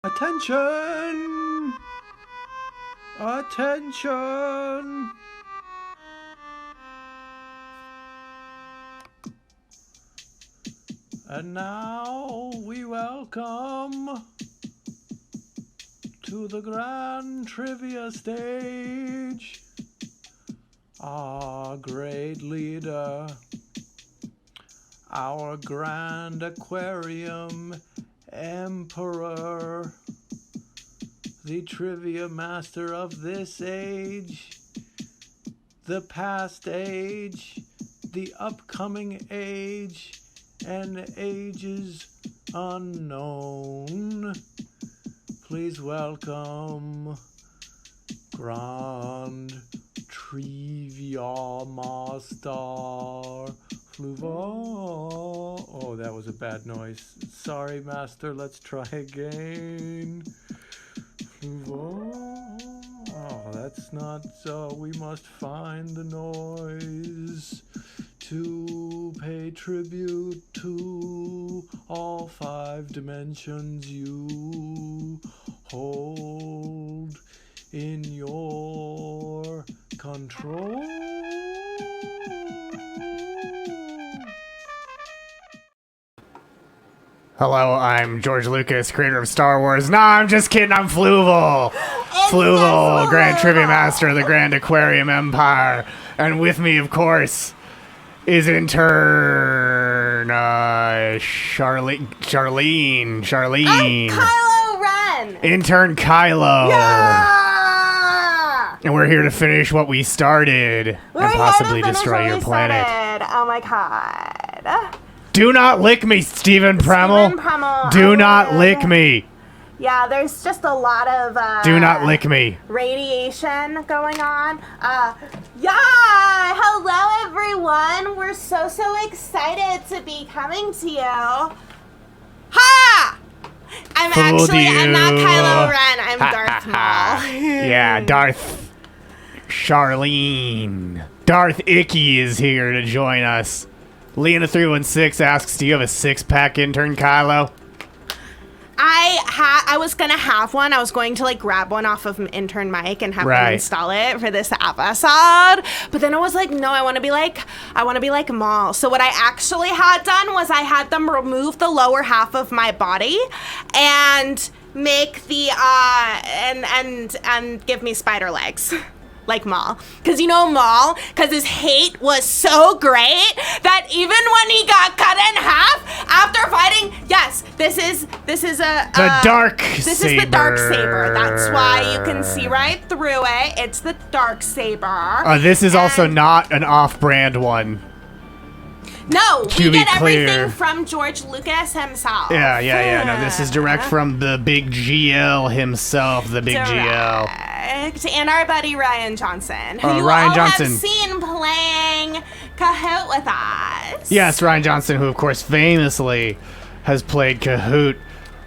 Attention! Attention! And now we welcome to the Grand Trivia stage our great leader, our Grand Aquarium Emperor, the trivia master of this age, the past age, the upcoming age, and ages unknown. Please welcome Grand Trivia Master Fluval. Oh, that was a bad noise. Sorry, Master. Let's try again. Fluval. Oh, that's not so. We must find the noise to pay tribute to all 5 dimensions you hold in your control. Hello, I'm George Lucas, creator of Star Wars. Nah, I'm just kidding, I'm Fluval. Fluval, Grand Trivia Master of the Grand Aquarium Empire. And with me, of course, is intern Charlene. I'm Kylo Ren. Intern Kylo. Yeah! And we're here to finish what we started and possibly destroy your planet. Oh my god. Do not lick me, Stephen Premmel. Do not lick me. Yeah, there's just a lot of do not lick me. Radiation going on. Hello everyone. We're so excited to be coming to you. Ha! I'm not Kylo Ren. I'm Darth Maul. Yeah, Darth Charlene. Darth Icky is here to join us. Lena316 asks, do you have a 6-pack, intern Kylo? I was gonna have one. I was going to grab one off of intern Mike and have him install it for this episode. But then I was like, no, I want to be like Maul. So what I actually had done was I had them remove the lower half of my body and make the and give me spider legs. Like Maul. Because Maul, because his hate was so great that even when he got cut in half after fighting, yes, this is the dark saber. That's why you can see right through it. It's the dark saber. This is also not an off-brand one. No, we get everything from George Lucas himself. Yeah. No, this is direct from the big GL himself, the big GL. And our buddy Ryan Johnson, who you Ryan all Johnson have seen playing Kahoot with us. Yes, Ryan Johnson, who of course famously has played Kahoot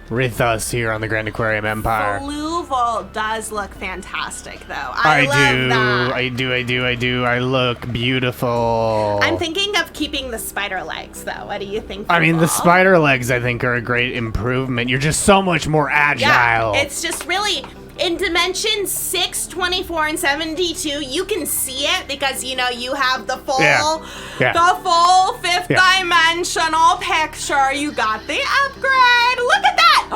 with us here on the Grand Aquarium Empire. Fluval does look fantastic, though. I love that. I do. I look beautiful. I'm thinking of keeping the spider legs, though. What do you think? I mean, the spider legs, I think, are a great improvement. You're just so much more agile. Yeah, it's just really... In dimensions 6, 24, and 72, you can see it because, you have the full, the full 5th dimensional picture. You got the upgrade. Look at that.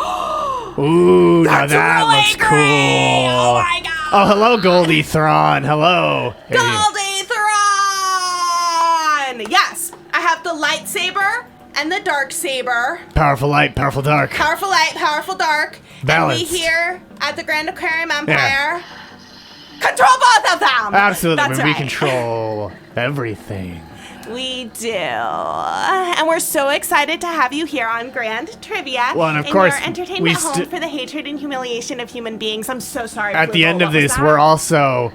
Ooh, now that really looks great. cool. Oh, my God. Oh, hello, Goldie Thrawn. Hello. Goldie Thrawn. Yes, I have the lightsaber and the dark saber. Powerful light, powerful dark. Powerful light, powerful dark. Balanced. And we here at the Grand Aquarium Empire control both of them. Absolutely. That's we control everything. We do. And we're so excited to have you here on Grand Trivia. Well, and of course, your entertainment home for the hatred and humiliation of human beings. I'm so sorry. At the end of this, we're also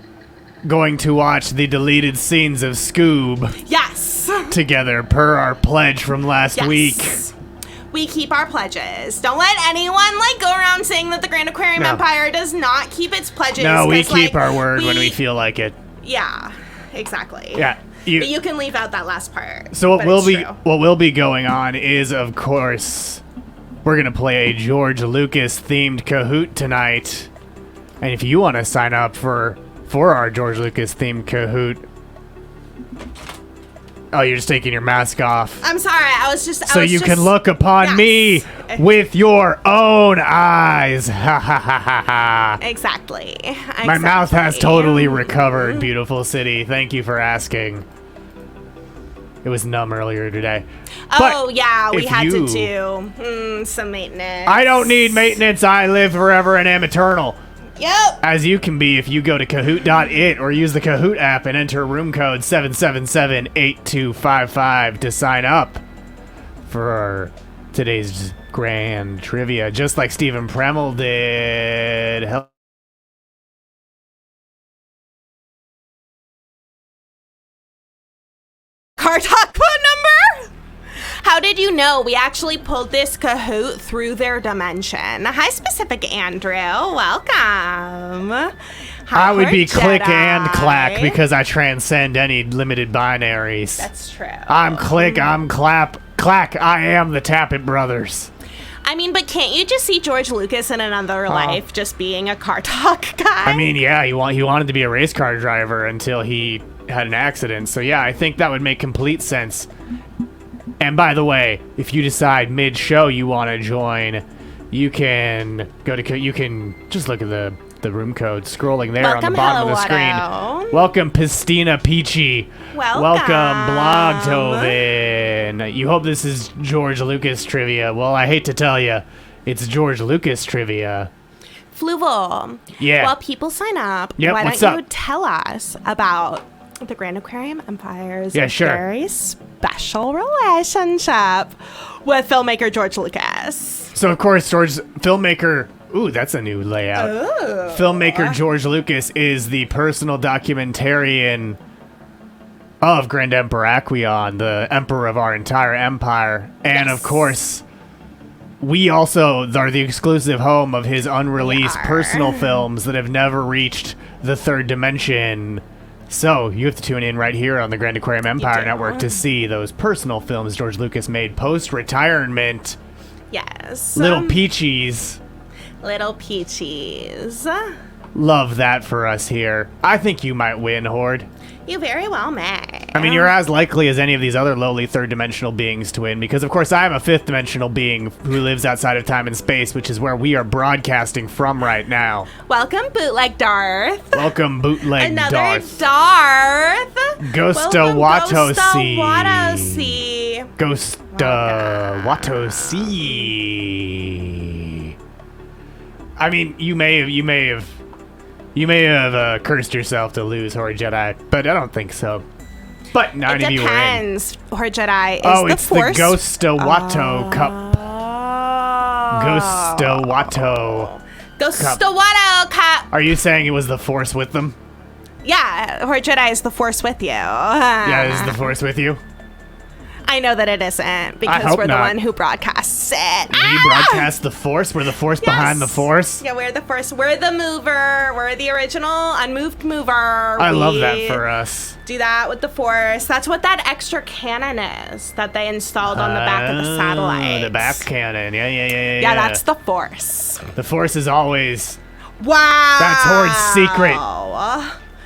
going to watch the deleted scenes of Scoob. Yes. Together, per our pledge from last week. we keep our pledges. Don't let anyone like go around saying that the Grand Aquarium Empire does not keep its pledges. No, we keep our word when we feel like it. Yeah, exactly. Yeah. But you can leave out that last part. So what will be going on is, of course, we're gonna play a George Lucas themed Kahoot tonight. And if you want to sign up for our George Lucas themed Kahoot, oh, you're just taking your mask off. I'm sorry, I was just. So you can look upon me with your own eyes. Ha ha ha ha ha. Exactly. My mouth has totally recovered, beautiful city. Thank you for asking. It was numb earlier today. Oh, but yeah, we had to do some maintenance. I don't need maintenance. I live forever and am eternal. Yep. As you can be if you go to Kahoot.it or use the Kahoot app and enter room code 777-8255 to sign up for today's grand trivia, just like Stephen Premel did. Kartak number? How did you know we actually pulled this Kahoot through their dimension? Hi, Specific Andrew. Welcome. I would be click and clack because I transcend any limited binaries. That's true. I'm click, I'm clap, clack. I am the Tappet brothers. I mean, but can't you just see George Lucas in another life just being a car talk guy? I mean, yeah, he wanted to be a race car driver until he had an accident. So yeah, I think that would make complete sense. And by the way, if you decide mid-show you want to join, you can just look at the room code scrolling there on the bottom of the screen. Welcome, Pistina Peachy. Welcome, Blogtoven. You hope this is George Lucas trivia. Well, I hate to tell you, it's George Lucas trivia. Fluval. Yeah. While people sign up, why don't you tell us about the Grand Aquarium Empire's very special relationship with filmmaker George Lucas. So, of course, filmmaker... Ooh, that's a new layout. Ooh. Filmmaker George Lucas is the personal documentarian of Grand Emperor Aquarium, the emperor of our entire empire. And, of course, we also are the exclusive home of his unreleased personal films that have never reached the third dimension. So, you have to tune in right here on the Grand Aquarium Empire Network to see those personal films George Lucas made post-retirement. Yes. Little Peachies. Little Peachies. Love that for us here. I think you might win, Horde. You very well may. I mean, you're as likely as any of these other lowly third-dimensional beings to win, because, of course, I am a fifth-dimensional being who lives outside of time and space, which is where we are broadcasting from right now. Welcome, Bootleg Darth. Welcome, Bootleg Darth. Another Darth. Ghosta Watosi. Ghosta Watosi. I mean, you may have cursed yourself to lose Horde Jedi, but I don't think so. But none of you were in. It depends. Horde Jedi is the Oh, Force. it's the Ghosta Watto Cup. Ghosta Watto. Ghosta Watto Cup. Are you saying it was the Force with them? Yeah, Horde Jedi is the Force with you. Yeah, is the Force with you? I know that it isn't, because we're the one who broadcasts it. We broadcast the Force? We're the Force behind the Force? Yeah, we're the Force. We're the mover. We're the original unmoved mover. I love that for us. Do that with the Force. That's what that extra cannon is that they installed on the back of the satellite. The back cannon. Yeah. Yeah, that's the Force. The Force is always... Wow. That's Horde's secret.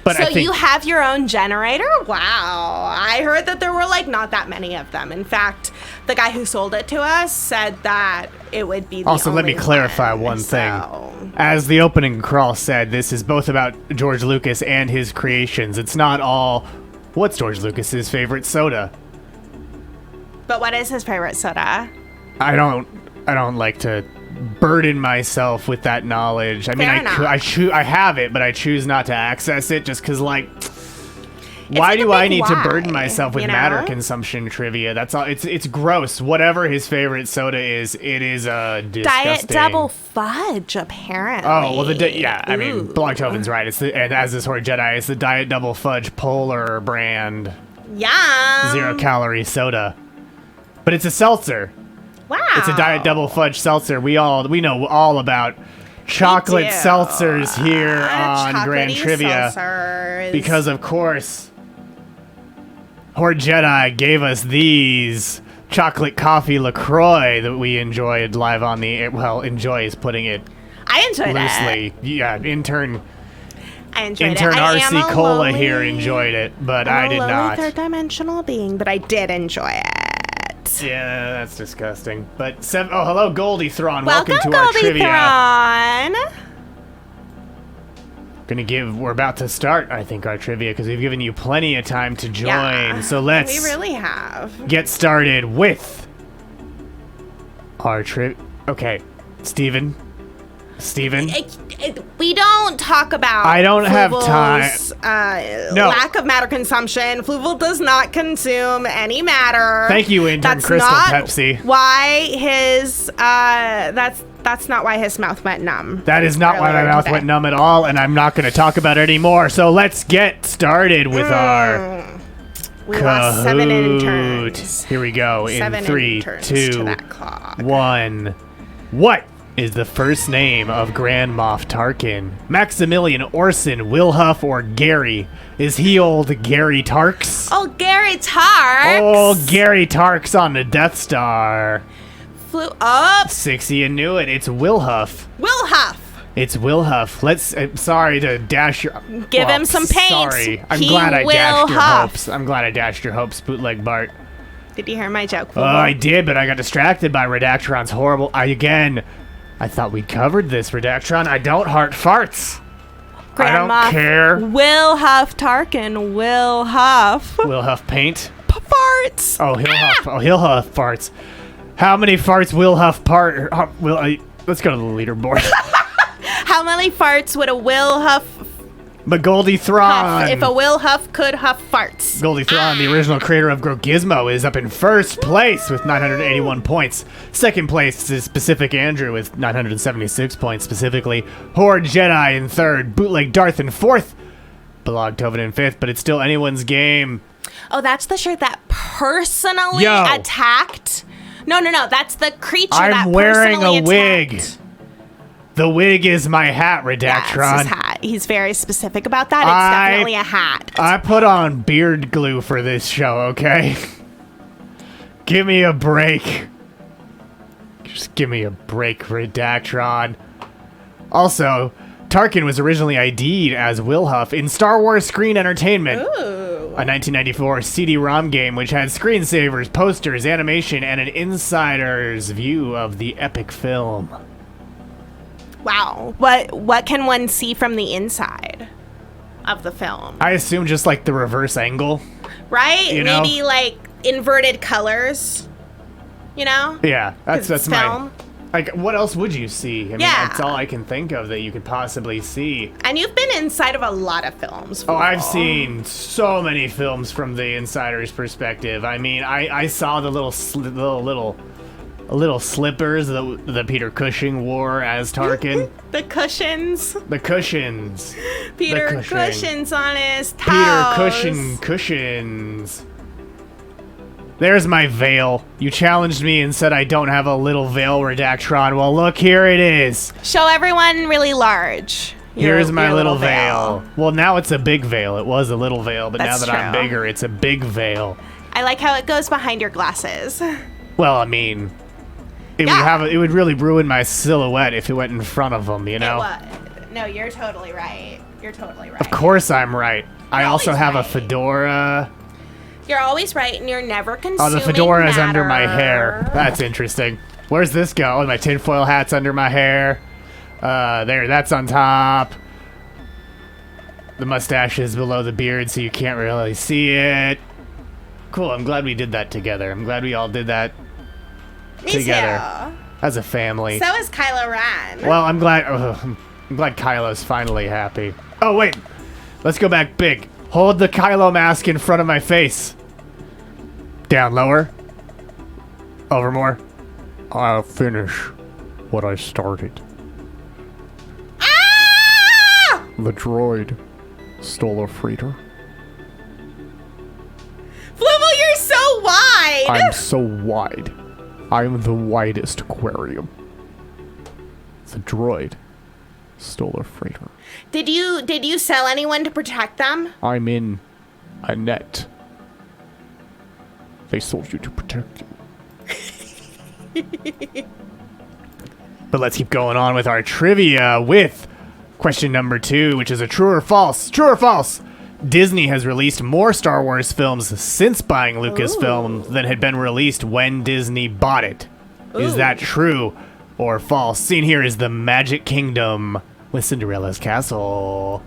But so you have your own generator? Wow. I heard that there were not that many of them. In fact, the guy who sold it to us said that it would be the Also, let me clarify one thing. As the opening crawl said, this is both about George Lucas and his creations. It's not all, what's George Lucas's favorite soda? But what is his favorite soda? I don't like to burden myself with that knowledge. I mean, I have it, but I choose not to access it just because, why do I need to burden myself with matter consumption trivia? That's all. It's gross. Whatever his favorite soda is, it is disgusting. Diet Double Fudge, apparently. Oh well, I mean, Blogtoven's right. And as is Horde Jedi, it's the Diet Double Fudge Polar brand. Yum. 0-calorie soda, but it's a seltzer. Wow. It's a Diet Double Fudge Seltzer. We know all about chocolate do. seltzers here on Grand Chocolatey Trivia. seltzers. Because, of course, Horde Jedi gave us these chocolate coffee LaCroix that we enjoyed live on the air. Well, enjoy is putting it I enjoyed loosely. it. Yeah, intern I enjoyed intern it. I am RC a Cola lonely- here enjoyed it, but I did I'm a lonely not. third-dimensional being, but I did enjoy it. Yeah, that's disgusting. But hello, Goldie Thrawn. Welcome to our Goldie trivia. Thrawn. We're about to start, I think, our trivia because we've given you plenty of time to join. Yeah, So let's we really have. get started with our trivia. Okay, Steven. We don't talk about I don't have Fluval's, No. lack of matter consumption. Fluval does not consume any matter. Thank you, Intern Kristie not Pepsi. Why his that's not why his mouth went numb. That is not why my earlier mouth today. went numb at all, and I'm not going to talk about it anymore. So let's get started with our We lost 7 Kahoot. interns. Here we go. In 7 3, interns 2, to that clock. 1. What is the first name of Grand Moff Tarkin? Maximilian, Orson, Wilhuff, or Gary? Is he old Gary Tarks? Oh, Gary Tarks. Oh, Gary Tarks on the Death Star. Flew up. 60 and knew it. It's Wilhuff. Wilhuff. It's Wilhuff. I'm sorry to dash your... Give him some paint. Sorry. I'm He glad I will dashed your huff. hopes. I'm glad I dashed your hopes, Bootleg Bart. Did you hear my joke? Oh, I did, but I got distracted by Redactron's horrible... I thought we covered this, Redactron. I don't heart farts. I don't Grandma care. Will huff Tarkin. Will huff. Wilhuff paint. Farts. Oh, he'll huff. Oh, he'll huff farts. How many farts will huff part? Let's go to the leaderboard. How many farts would a Will huff But Goldie Thrawn. huff if a Will huff could huff farts? Goldie Thrawn, the original creator of Gizmo, is up in first place with 981 points. Second place is Pacific Andrew with 976 points specifically. Horde Jedi in third. Bootleg Darth in fourth. Belag Tovin in fifth, but it's still anyone's game. Oh, that's the shirt that personally Yo. attacked. No. That's the creature that I'm wearing personally a wig. attacked. The wig is my hat, Yeah, Redactron. it's his hat. He's very specific about that. It's definitely a hat. I put on beard glue for this show, okay? Give me a break. Just give me a break, Redactron. Also, Tarkin was originally ID'd as Wilhuff in Star Wars Screen Entertainment, a 1994 CD-ROM game which had screensavers, posters, animation, and an insider's view of the epic film. Wow. What can one see from the inside of the film? I assume just like the reverse angle. Right? You know? Maybe like inverted colors. You know? Yeah, that's it's my... film. Like, what else would you see? I mean, Yeah. that's all I can think of that you could possibly see. And you've been inside of a lot of films. Oh, I've Fluval. seen so many films from the insider's perspective. I mean, I saw the little slippers that Peter Cushing wore as Tarkin. The cushions. The cushions. Peter cushion. Cushions on his toes. Peter Cushing cushions. There's my veil. You challenged me and said I don't have a little veil, Redactron. Well, look, here it is. Show everyone really large. Here's my your little veil. Well, now it's a big veil. It was a little veil, but That's now that I'm true. bigger, it's a big veil. I like how it goes behind your glasses. Well, I mean, it would really ruin my silhouette if it went in front of them, you know? It would. No, you're totally right. You're totally right. Of course I'm right. I You're also always have a right. fedora. You're always right, and you're never consuming Oh, the fedora is under my matter. hair. That's interesting. Where's this go? Oh, my tinfoil hat's under my hair. There, that's on top. The mustache is below the beard, so you can't really see it. Cool, I'm glad we did that together. I'm glad we all did that Me together too. as a family. So is Kylo Ren. Well, I'm glad Kylo's finally happy. Oh, wait. Let's go back big. Hold the Kylo mask in front of my face. Down lower. Over more. I'll finish what I started. Ah! The droid stole a freighter. Fluval, you're so wide. I'm so wide. I am the widest aquarium. The droid stole a freighter. Did you sell anyone to protect them? I'm in a net. They sold you to protect you. But let's keep going on with our trivia with question number 2, which is a true or false. True or false? Disney has released more Star Wars films since buying Lucasfilm than had been released when Disney bought it. Is that true or false? Scene here is the Magic Kingdom with Cinderella's castle.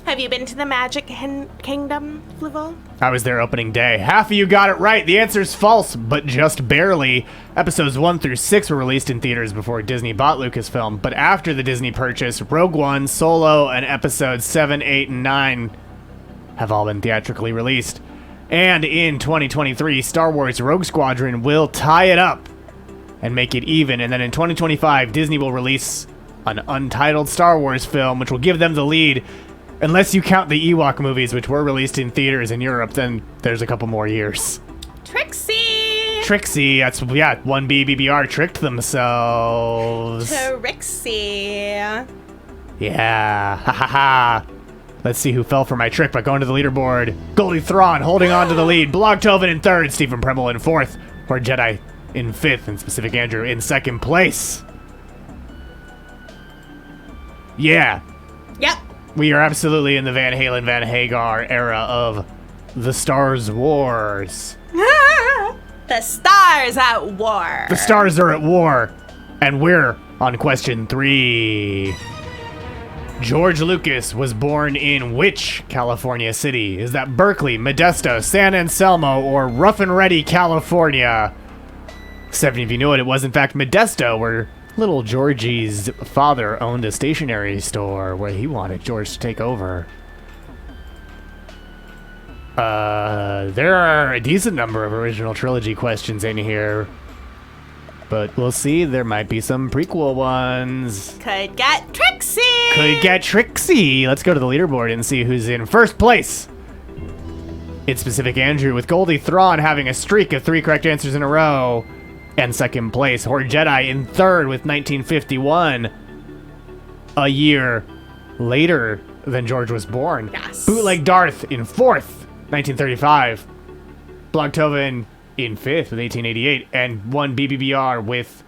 Have you been to the Magic Kingdom, Fluval? I was there opening day. Half of you got it right. The answer's false, but just barely. Episodes 1 through 6 were released in theaters before Disney bought Lucasfilm, but after the Disney purchase, Rogue One, Solo, and Episodes 7, 8, and 9 have all been theatrically released. And in 2023, Star Wars Rogue Squadron will tie it up and make it even. And then in 2025, Disney will release an untitled Star Wars film, which will give them the lead. Unless you count the Ewok movies, which were released in theaters in Europe, then there's a couple more years. Trixie, that's, yeah, 1B BBR tricked themselves. Trixie. Yeah, ha ha ha. Let's see who fell for my trick by going to the leaderboard. Goldie Thrawn holding on to the lead. Blogtoven in 3rd, Stephen Premel in 4th, or Jedi in 5th, and Specific Andrew in 2nd place. Yeah. Yep. We are absolutely in the Van Halen, Van Hagar era of the Stars Wars. The stars at war. The stars are at war, and we're on question 3. George Lucas was born in which California city? Is that Berkeley, Modesto, San Anselmo, or Rough and Ready, California? 70 of you know it. It was, in fact, Modesto, where little Georgie's father owned a stationery store where he wanted George to take over. There are a decent number of original trilogy questions in here, but we'll see. There might be some prequel ones. Could get Trixie. Let's go to the leaderboard and see who's in first place. It's Specific Andrew with Goldie Thrawn having a streak of 3 correct answers in a row. And 2nd place, Horde Jedi in 3rd with 1951. A year later than George was born. Yes. Bootleg Darth in 4th, 1935. Blogtoven in 5th with 1888. And 1 BBBR with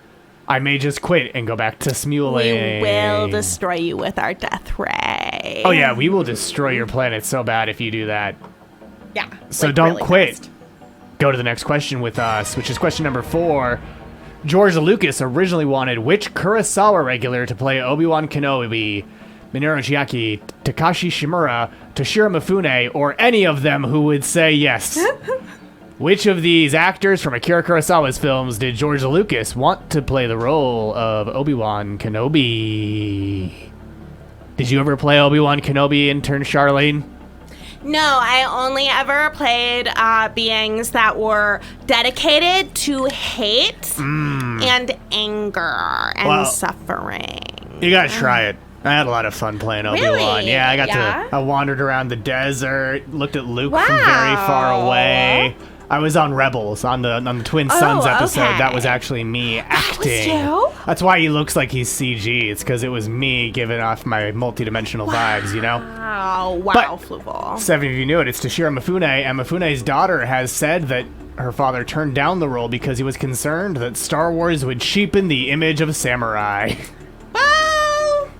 I May Just Quit and Go Back to Smuling. We will destroy you with our death ray. Oh yeah, we will destroy your planet so bad if you do that. Yeah. So like don't really quit. fast. Go to the next question with us, which is question number 4. George Lucas originally wanted which Kurosawa regular to play Obi-Wan Kenobi? Minoru Chiaki, Takashi Shimura, Toshiro Mifune, or any of them who would say yes? Which of these actors from Akira Kurosawa's films did George Lucas want to play the role of Obi-Wan Kenobi? Did you ever play Obi-Wan Kenobi, intern Charlene? No, I only ever played beings that were dedicated to hate and anger and suffering. You gotta try it. I had a lot of fun playing Obi-Wan. Really? Yeah, I wandered around the desert, looked at Luke from very far away. I was on Rebels on the Twin Sons episode. Okay. That was actually me acting. That was you? That's why he looks like he's CG. It's because it was me giving off my multidimensional vibes, you know? Wow, But Fluval. 7 of you knew it. It's Toshiro Mifune, and Mifune's daughter has said that her father turned down the role because he was concerned that Star Wars would cheapen the image of samurai. Well,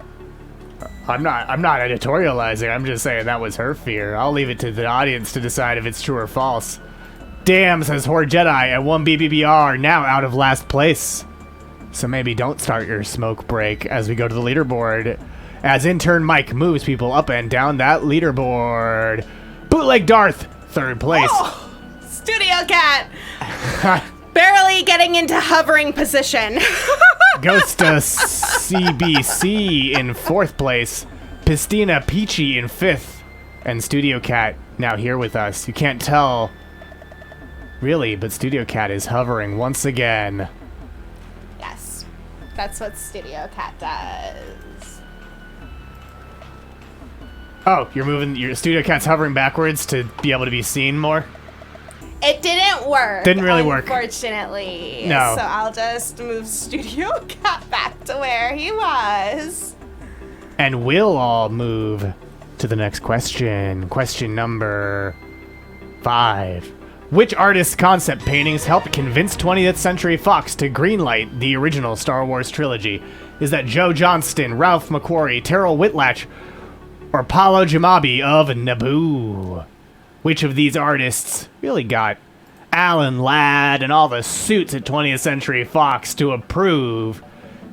I'm not editorializing. I'm just saying that was her fear. I'll leave it to the audience to decide if it's true or false. Damn, says Horde Jedi at 1 BBBR, now out of last place. So maybe don't start your smoke break as we go to the leaderboard, as intern Mike moves people up and down that leaderboard. Bootleg Darth, 3rd place. oh, Studio Cat. Barely getting into hovering position. Goes to CBC in 4th place. Pistina Peachy in 5th. And Studio Cat now here with us. You can't tell, really, but Studio Cat is hovering once again. Yes, that's what Studio Cat does. Oh, you're moving, your Studio Cat's hovering backwards to be able to be seen more? It didn't work. Didn't really work. Unfortunately. No. So I'll just move Studio Cat back to where he was. And we'll all move to the next question. Question number 5. Which artist's concept paintings helped convince 20th Century Fox to greenlight the original Star Wars trilogy? Is that Joe Johnston, Ralph McQuarrie, Terrell Whitlatch, or Paulo Giamatti of Naboo? Which of these artists really got Alan Ladd and all the suits at 20th Century Fox to approve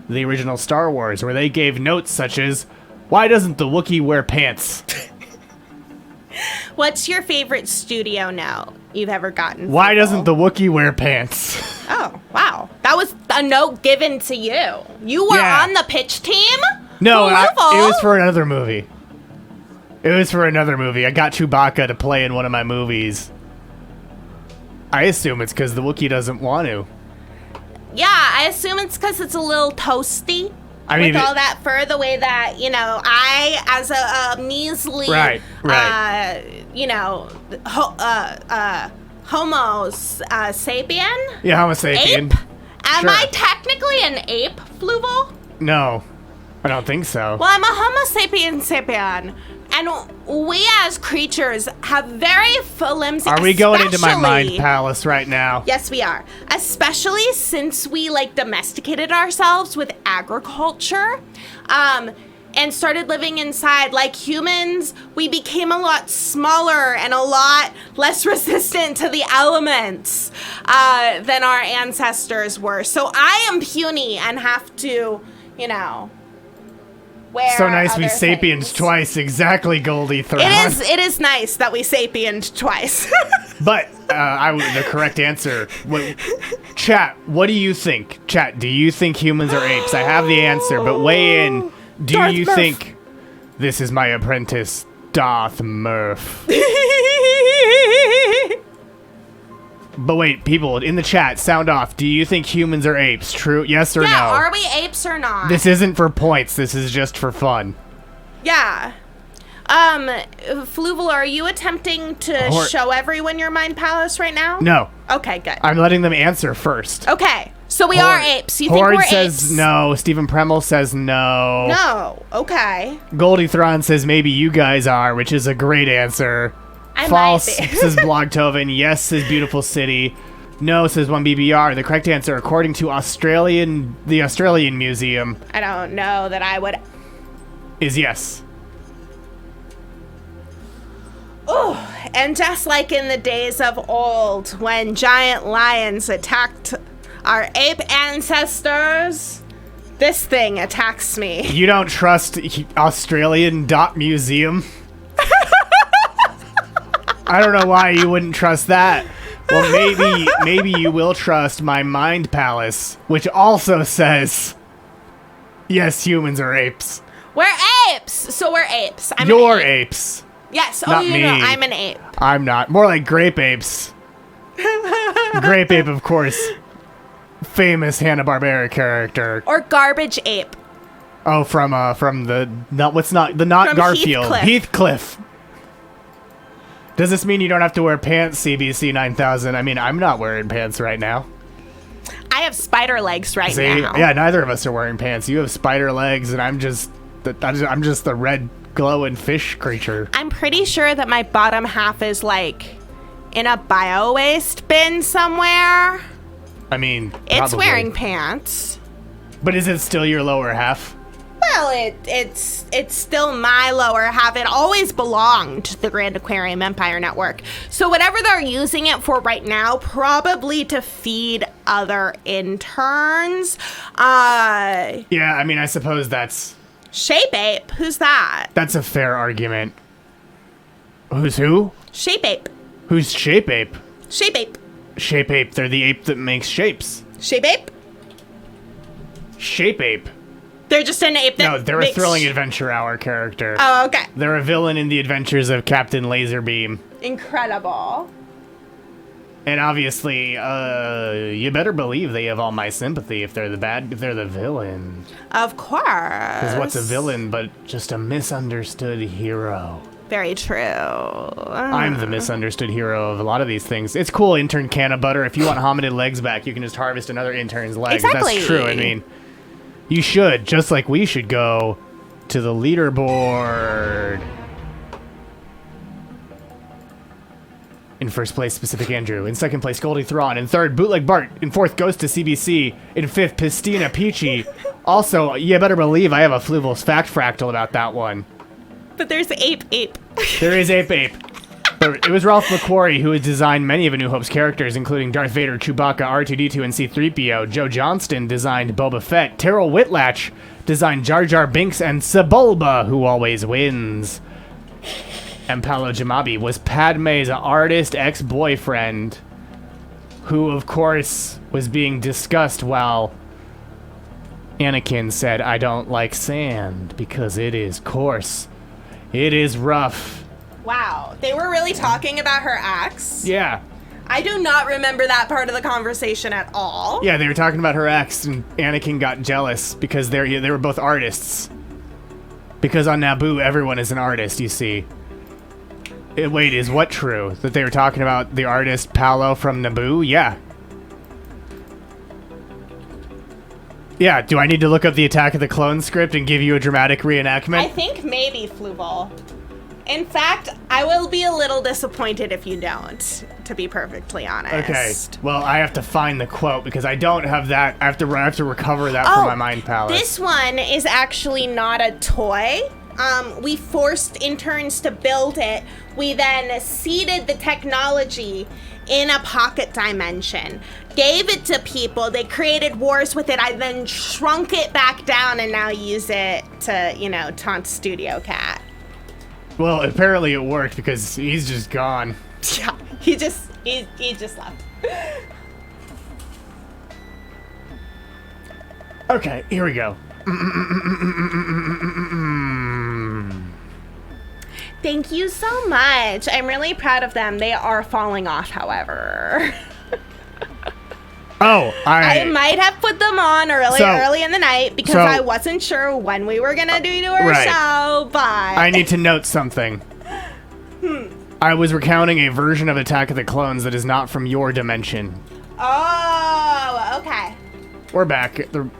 the original Star Wars, where they gave notes such as, why doesn't the Wookiee wear pants? What's your favorite studio note you've ever gotten? Why Fluval? doesn't the Wookiee wear pants? Oh, wow. That was a note given to you. You were Yeah. on the pitch team? No, it Fluval? was for another movie. It was for another movie. I got Chewbacca to play in one of my movies. I assume it's because the Wookiee doesn't want to. Yeah, I assume it's because it's a little toasty. I mean, with all that fur, the way that, I, as a measly, Right. homo sapien, Yeah, Homo sapien. ape? Am Sure. I technically an ape, Fluval? No, I don't think so. Well, I'm a homo sapien. And we as creatures have very flimsy. Are we going into my mind especially- palace right now? Yes, we are. Especially since we domesticated ourselves with agriculture, and started living inside. Like humans, we became a lot smaller and a lot less resistant to the elements than our ancestors were. So I am puny and have to, wear So nice we other sapiens things. twice. Exactly, Goldie Thron. It is nice that we sapiened twice. But the correct answer. Chat, what do you think? Chat, do you think humans are apes? I have the answer, but weigh in. Do Darth you Murph. think this is my apprentice, Darth Murph? But wait, people in the chat, sound off. Do you think humans are apes? True? Yes or Yeah, no? are we apes or not? This isn't for points. This is just for fun. Yeah. Fluval, are you attempting to show everyone your mind palace right now? No, Okay, good. I'm letting them answer first. Okay, so we are apes. You Horde think we're says apes? no. Stephen Premel says no. No. Okay. Goldie Thron says maybe you guys are, which is a great answer. I False, might be. says Blogtoven. Yes, says Beautiful City. No, says 1BBR. The correct answer, according to the Australian Museum, I don't know that I would. is yes. Ooh, and just like in the days of old, when giant lions attacked our ape ancestors, this thing attacks me. You don't trust Australian Museum? I don't know why you wouldn't trust that. Well, maybe you will trust my mind palace, which also says, yes, humans are apes. We're apes! So we're apes. I'm You're an ape. apes. Yes, not no, me. I'm an ape. I'm not. More like grape apes. Grape ape, of course. Famous Hanna-Barbera character. Or garbage ape. Oh, from the From Garfield. Heathcliff. Heathcliff. Does this mean you don't have to wear pants, CBC 9000? I mean, I'm not wearing pants right now. I have spider legs right See? now. Yeah, neither of us are wearing pants. You have spider legs, and I'm just the red glowing fish creature. I'm pretty sure that my bottom half is in a bio waste bin somewhere. I mean, It's probably. wearing pants. But is it still your lower half? Well, it's still my lower half. It always belonged to the Grand Aquarium Empire Network. So whatever they're using it for right now, probably to feed other interns. Yeah, I mean, I suppose that's Shape Ape. Who's that? a fair argument. Who's who? Shape Ape. Who's Shape Ape? Shape Ape. Shape Ape, they're the ape that makes shapes. Shape Ape? Shape Ape. They're just an ape that No, they're a makes... Thrilling Adventure Hour character. Oh, okay. They're a villain in the adventures of Captain Laserbeam. Incredible. And obviously, you better believe they have all my sympathy if they're the villain. Of course. Because what's a villain but just a misunderstood hero? Very true. I'm the misunderstood hero of a lot of these things. It's cool, intern can of butter. If you want hominid legs back, you can just harvest another intern's legs. Exactly. That's true. I mean, you should, just like we should go to the leaderboard. In first place, Specific Andrew. In second place, Goldie Thrawn. In third, Bootleg Bart. In fourth, Ghost to CBC. In fifth, Pistina Peachy. Also, you better believe I have a Fluval's fact fractal about that one. But there's Ape. There is Ape. But it was Ralph McQuarrie who had designed many of A New Hope's characters, including Darth Vader, Chewbacca, R2-D2, and C-3PO. Joe Johnston designed Boba Fett. Terrell Whitlatch designed Jar Jar Binks and Sebulba, who always wins. And Paolo Giamatti was Padme's artist ex-boyfriend, who, of course, was being discussed while Anakin said, "I don't like sand because it is coarse. It is rough." Wow. They were really talking about her ex? Yeah. I do not remember that part of the conversation at all. Yeah, they were talking about her ex, and Anakin got jealous because they were both artists. Because on Naboo, everyone is an artist, you see. Wait, is what true? That they were talking about the artist Paolo from Naboo? Yeah. Yeah, do I need to look up the Attack of the Clones script and give you a dramatic reenactment? I think maybe Fluval. In fact, I will be a little disappointed if you don't, to be perfectly honest. Okay. Well, I have to find the quote because I don't have that. I have to recover that from my mind palace. This one is actually not a toy. We forced interns to build it. We then seeded the technology in a pocket dimension, gave it to people. They created wars with it. I then shrunk it back down and now use it to, taunt Studio Cat. Well, apparently it worked because he's just gone. Yeah, he just left. Okay, here we go. Thank you so much. I'm really proud of them. They are falling off, however. Oh, I might have put them on early in the night because I wasn't sure when we were gonna do our show, but I need to note something. I was recounting a version of Attack of the Clones that is not from your dimension. Oh, okay. We're back. An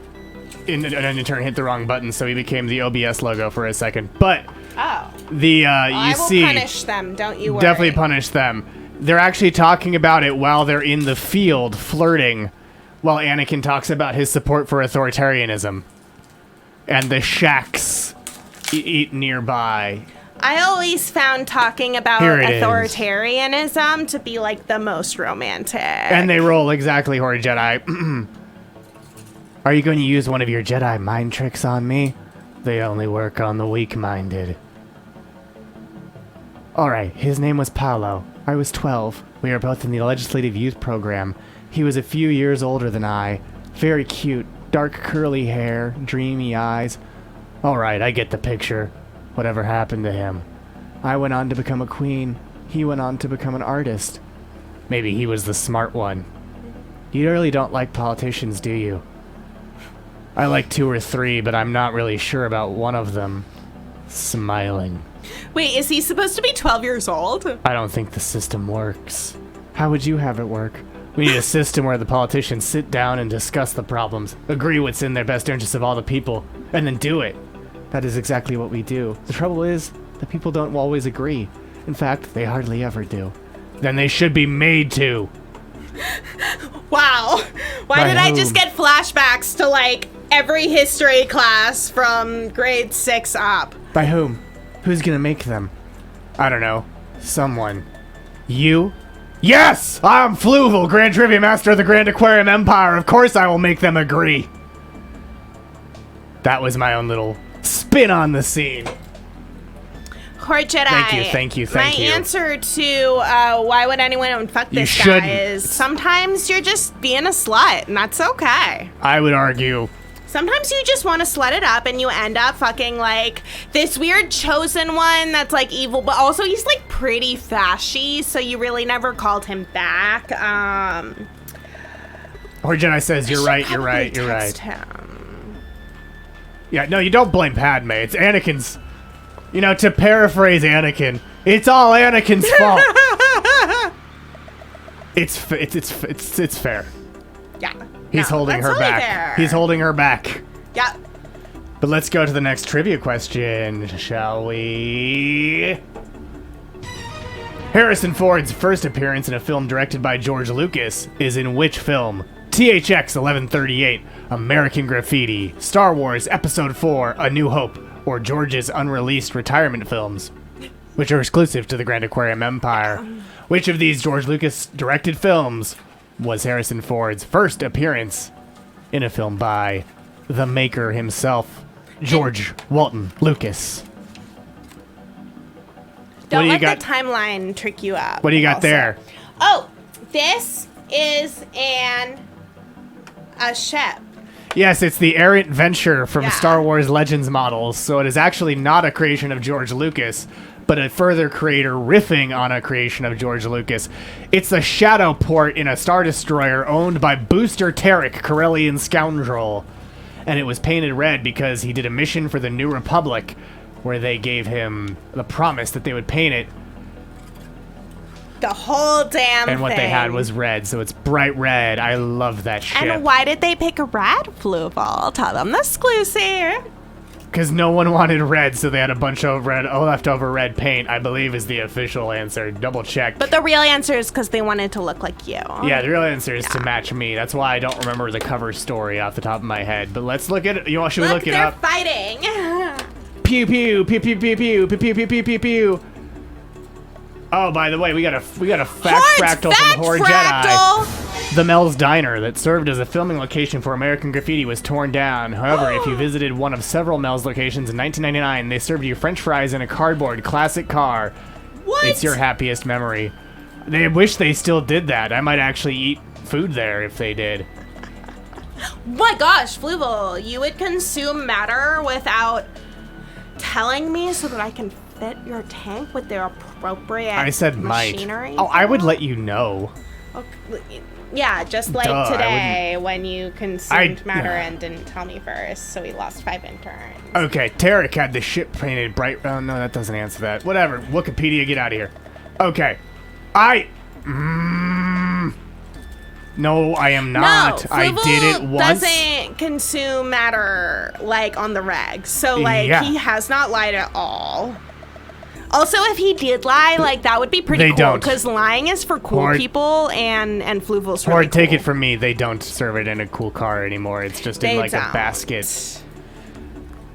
intern hit the wrong button, so he became the OBS logo for a second. But I will punish them. Don't you worry. Definitely punish them. They're actually talking about it while they're in the field flirting, while Anakin talks about his support for authoritarianism and the shacks eat nearby. I always found talking about authoritarianism to be like the most romantic. And they roll exactly, Horde Jedi. Are you going to use one of your Jedi mind tricks on me? They only work on the weak-minded. Alright, his name was Paolo. I was 12. We were both in the legislative youth program. He was a few years older than I. Very cute. Dark curly hair, dreamy eyes. Alright, I get the picture. Whatever happened to him? I went on to become a queen. He went on to become an artist. Maybe he was the smart one. You really don't like politicians, do you? I like 2 or 3, but I'm not really sure about one of them. Smiling. Wait, is he supposed to be 12 years old? I don't think the system works. How would you have it work? We need a system where the politicians sit down and discuss the problems, agree what's in their best interest of all the people, and then do it. That is exactly what we do. The trouble is, the people don't always agree. In fact, they hardly ever do. Then they should be made to. Wow. Why did I just get flashbacks to, every history class from grade 6 up? By whom? Who's gonna make them? I don't know. Someone. You? Yes! I'm Fluval, Grand Trivia Master of the Grand Aquarium Empire. Of course I will make them agree. That was my own little spin on the scene. Horde Jedi. Thank you. My answer to why would anyone fuck this guy is sometimes you're just being a slut, and that's okay. I would argue. Sometimes you just want to slut it up and you end up fucking this weird chosen one that's evil, but also he's pretty fashy, so you really never called him back. Horde Jedi says, you're right. Him. Yeah, no, you don't blame Padme. It's Anakin's You know, to paraphrase Anakin, it's all Anakin's fault. It's fair. Yeah. He's holding her back. Fair. He's holding her back. Yeah. But let's go to the next trivia question, shall we? Harrison Ford's first appearance in a film directed by George Lucas is in which film? THX 1138, American Graffiti, Star Wars Episode 4, A New Hope, or George's unreleased retirement films, which are exclusive to the Grand Aquarium Empire. Which of these George Lucas directed films was Harrison Ford's first appearance in a film by the maker himself, George Walton Lucas? Don't do you let got? the timeline trick you up. What do you got also. there? Oh, this is a ship. Yes, it's the errant venture from Yeah. Star Wars Legends models, so it is actually not a creation of George Lucas, but a further creator riffing on a creation of George Lucas. It's a shadow port in a Star Destroyer owned by Booster Tarek, Corellian scoundrel. And it was painted red because he did a mission for the New Republic where they gave him the promise that they would paint it. The whole damn And what thing. they had was red, so it's bright red. I love that ship. And why did they pick a red, Fluval? Tell them the exclusive. Because no one wanted red, so they had a bunch of leftover red paint, I believe is the official answer. Double check. But the real answer is because they wanted to look like you. Yeah, the real answer is to match me. That's why I don't remember the cover story off the top of my head. But let's look at it. Should we look it up? They're fighting. Pew pew pew pew pew pew pew pew pew pew pew pew. Oh, by the way, we got a fact fractal from Horde Jedi. The Mel's Diner that served as a filming location for American Graffiti was torn down. However, if you visited one of several Mel's locations in 1999, they served you French fries in a cardboard classic car. What? It's your happiest memory. They wish they still did that. I might actually eat food there if they did. My gosh, Fluval, you would consume matter without telling me so that I can fit your tank with their appropriate I said machinery? might. Oh, I would let you know. Okay. Yeah, just like Duh, today when you consumed matter and didn't tell me first, so we lost 5 interns. Okay, Tarek had the ship painted bright. Oh, no, that doesn't answer that. Whatever. Wikipedia, get out of here. Okay. No, I am not. No, I did it once. doesn't consume matter, like, on the regs. So, like, Yeah. he has not lied at all. Also, if he did lie, like, that would be pretty They cool. don't. Because lying is for cool Horde- people, and Fluval's Or really take cool. it from me, they don't serve it in a cool car anymore. It's just in, They like, a don't. basket.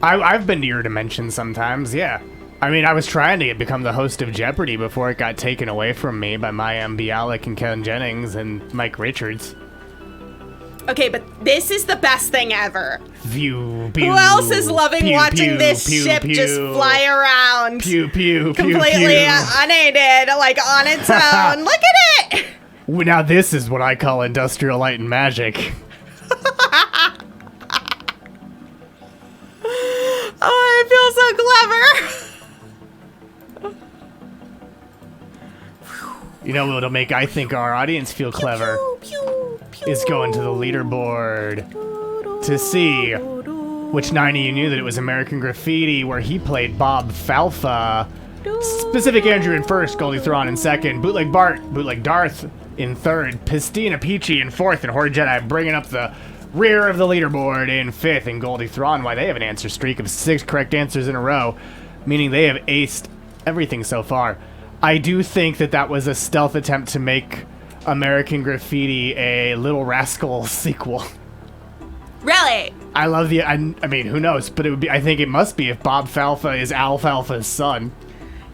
I've been to your dimension sometimes, yeah. I mean, I was trying to become the host of Jeopardy before it got taken away from me by Mayim Bialik and Ken Jennings and Mike Richards. Okay, but this is the best thing ever. View, pew, Who else is loving pew, watching pew, this pew, ship pew. just fly around? Pew, pew, pew, completely pew. unaided, like on its own. Look at it! Now this is what I call industrial light and magic. Oh, I feel so clever. You know what'll make I think our audience feel clever Pew, pew, is going to the leaderboard to see which 90 you knew that it was American Graffiti where he played Bob Falfa. Specific Andrew in first, Goldie Thrawn in second, Bootleg Bart, Bootleg Darth in third, Pistina Peachy in fourth, and Horde Jedi bringing up the rear of the leaderboard in fifth, and Goldie Thrawn, why they have an answer streak of 6 correct answers in a row, meaning they have aced everything so far. I do think that was a stealth attempt to make American Graffiti a Little Rascals sequel. Really? I love I mean, who knows? But it would be. I think it must be if Bob Falfa is Alfalfa's son.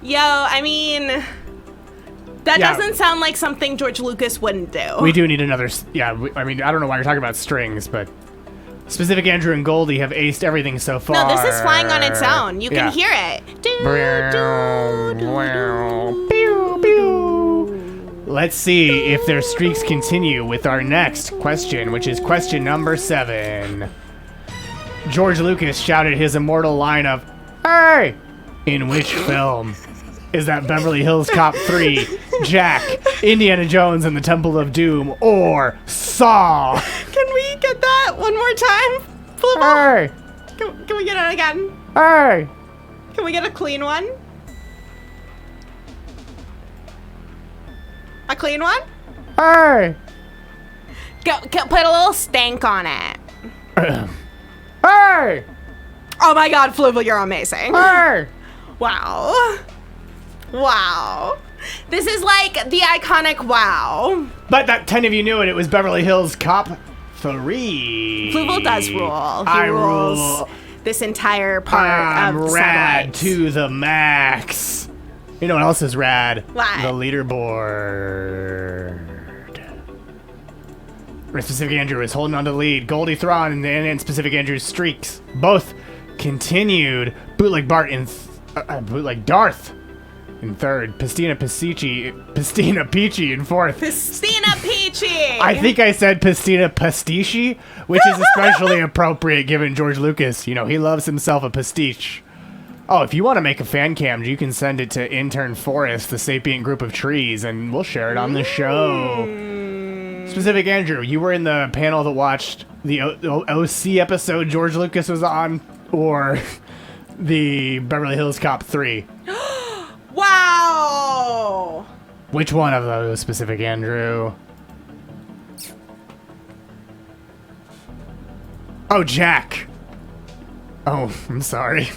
Yo, I mean, that Yeah. doesn't sound like something George Lucas wouldn't do. We do need another. I mean, I don't know why you're talking about strings, but Specific Andrew and Goldie have aced everything so far. No, this is flying on its own. You Yeah. can hear it. Pew, pew. Let's see if their streaks continue with our next question, which is question number 7. George Lucas shouted his immortal line of, "Hey!" In which film? Is that Beverly Hills Cop 3, Jack, Indiana Jones and the Temple of Doom, or Saw? Can we get that one more time? Fluval? Hey! Can we get it again? Hey! Can we get a clean one? A clean one? Hey! Go, put a little stank on it. Hey! Oh my god, Fluval, you're amazing. Hey! Wow. Wow. This is like the iconic wow. But that 10 of you knew it. It was Beverly Hills Cop 3. Fluval does rule. I rule. This entire part I'm of rad satellites. to the max. You know what else is rad? What? The leaderboard. Specific Andrew is holding on to the lead. Goldie Thrawn and Specific Andrew's streaks both continued. Bootleg Bart in Bootleg Darth in third. Pastina Peachy in fourth. Pastina Peachy. I think I said Pastina Pastiche, which is especially appropriate given George Lucas. You know, he loves himself a pastiche. Oh, if you want to make a fan cam, you can send it to Intern Forest, the sapient group of trees, and we'll share it on the show. Specific Andrew, you were in the panel that watched the OC episode George Lucas was on, or the Beverly Hills Cop 3? Wow. Which one of those, Specific Andrew? Oh, Jack. Oh, I'm sorry.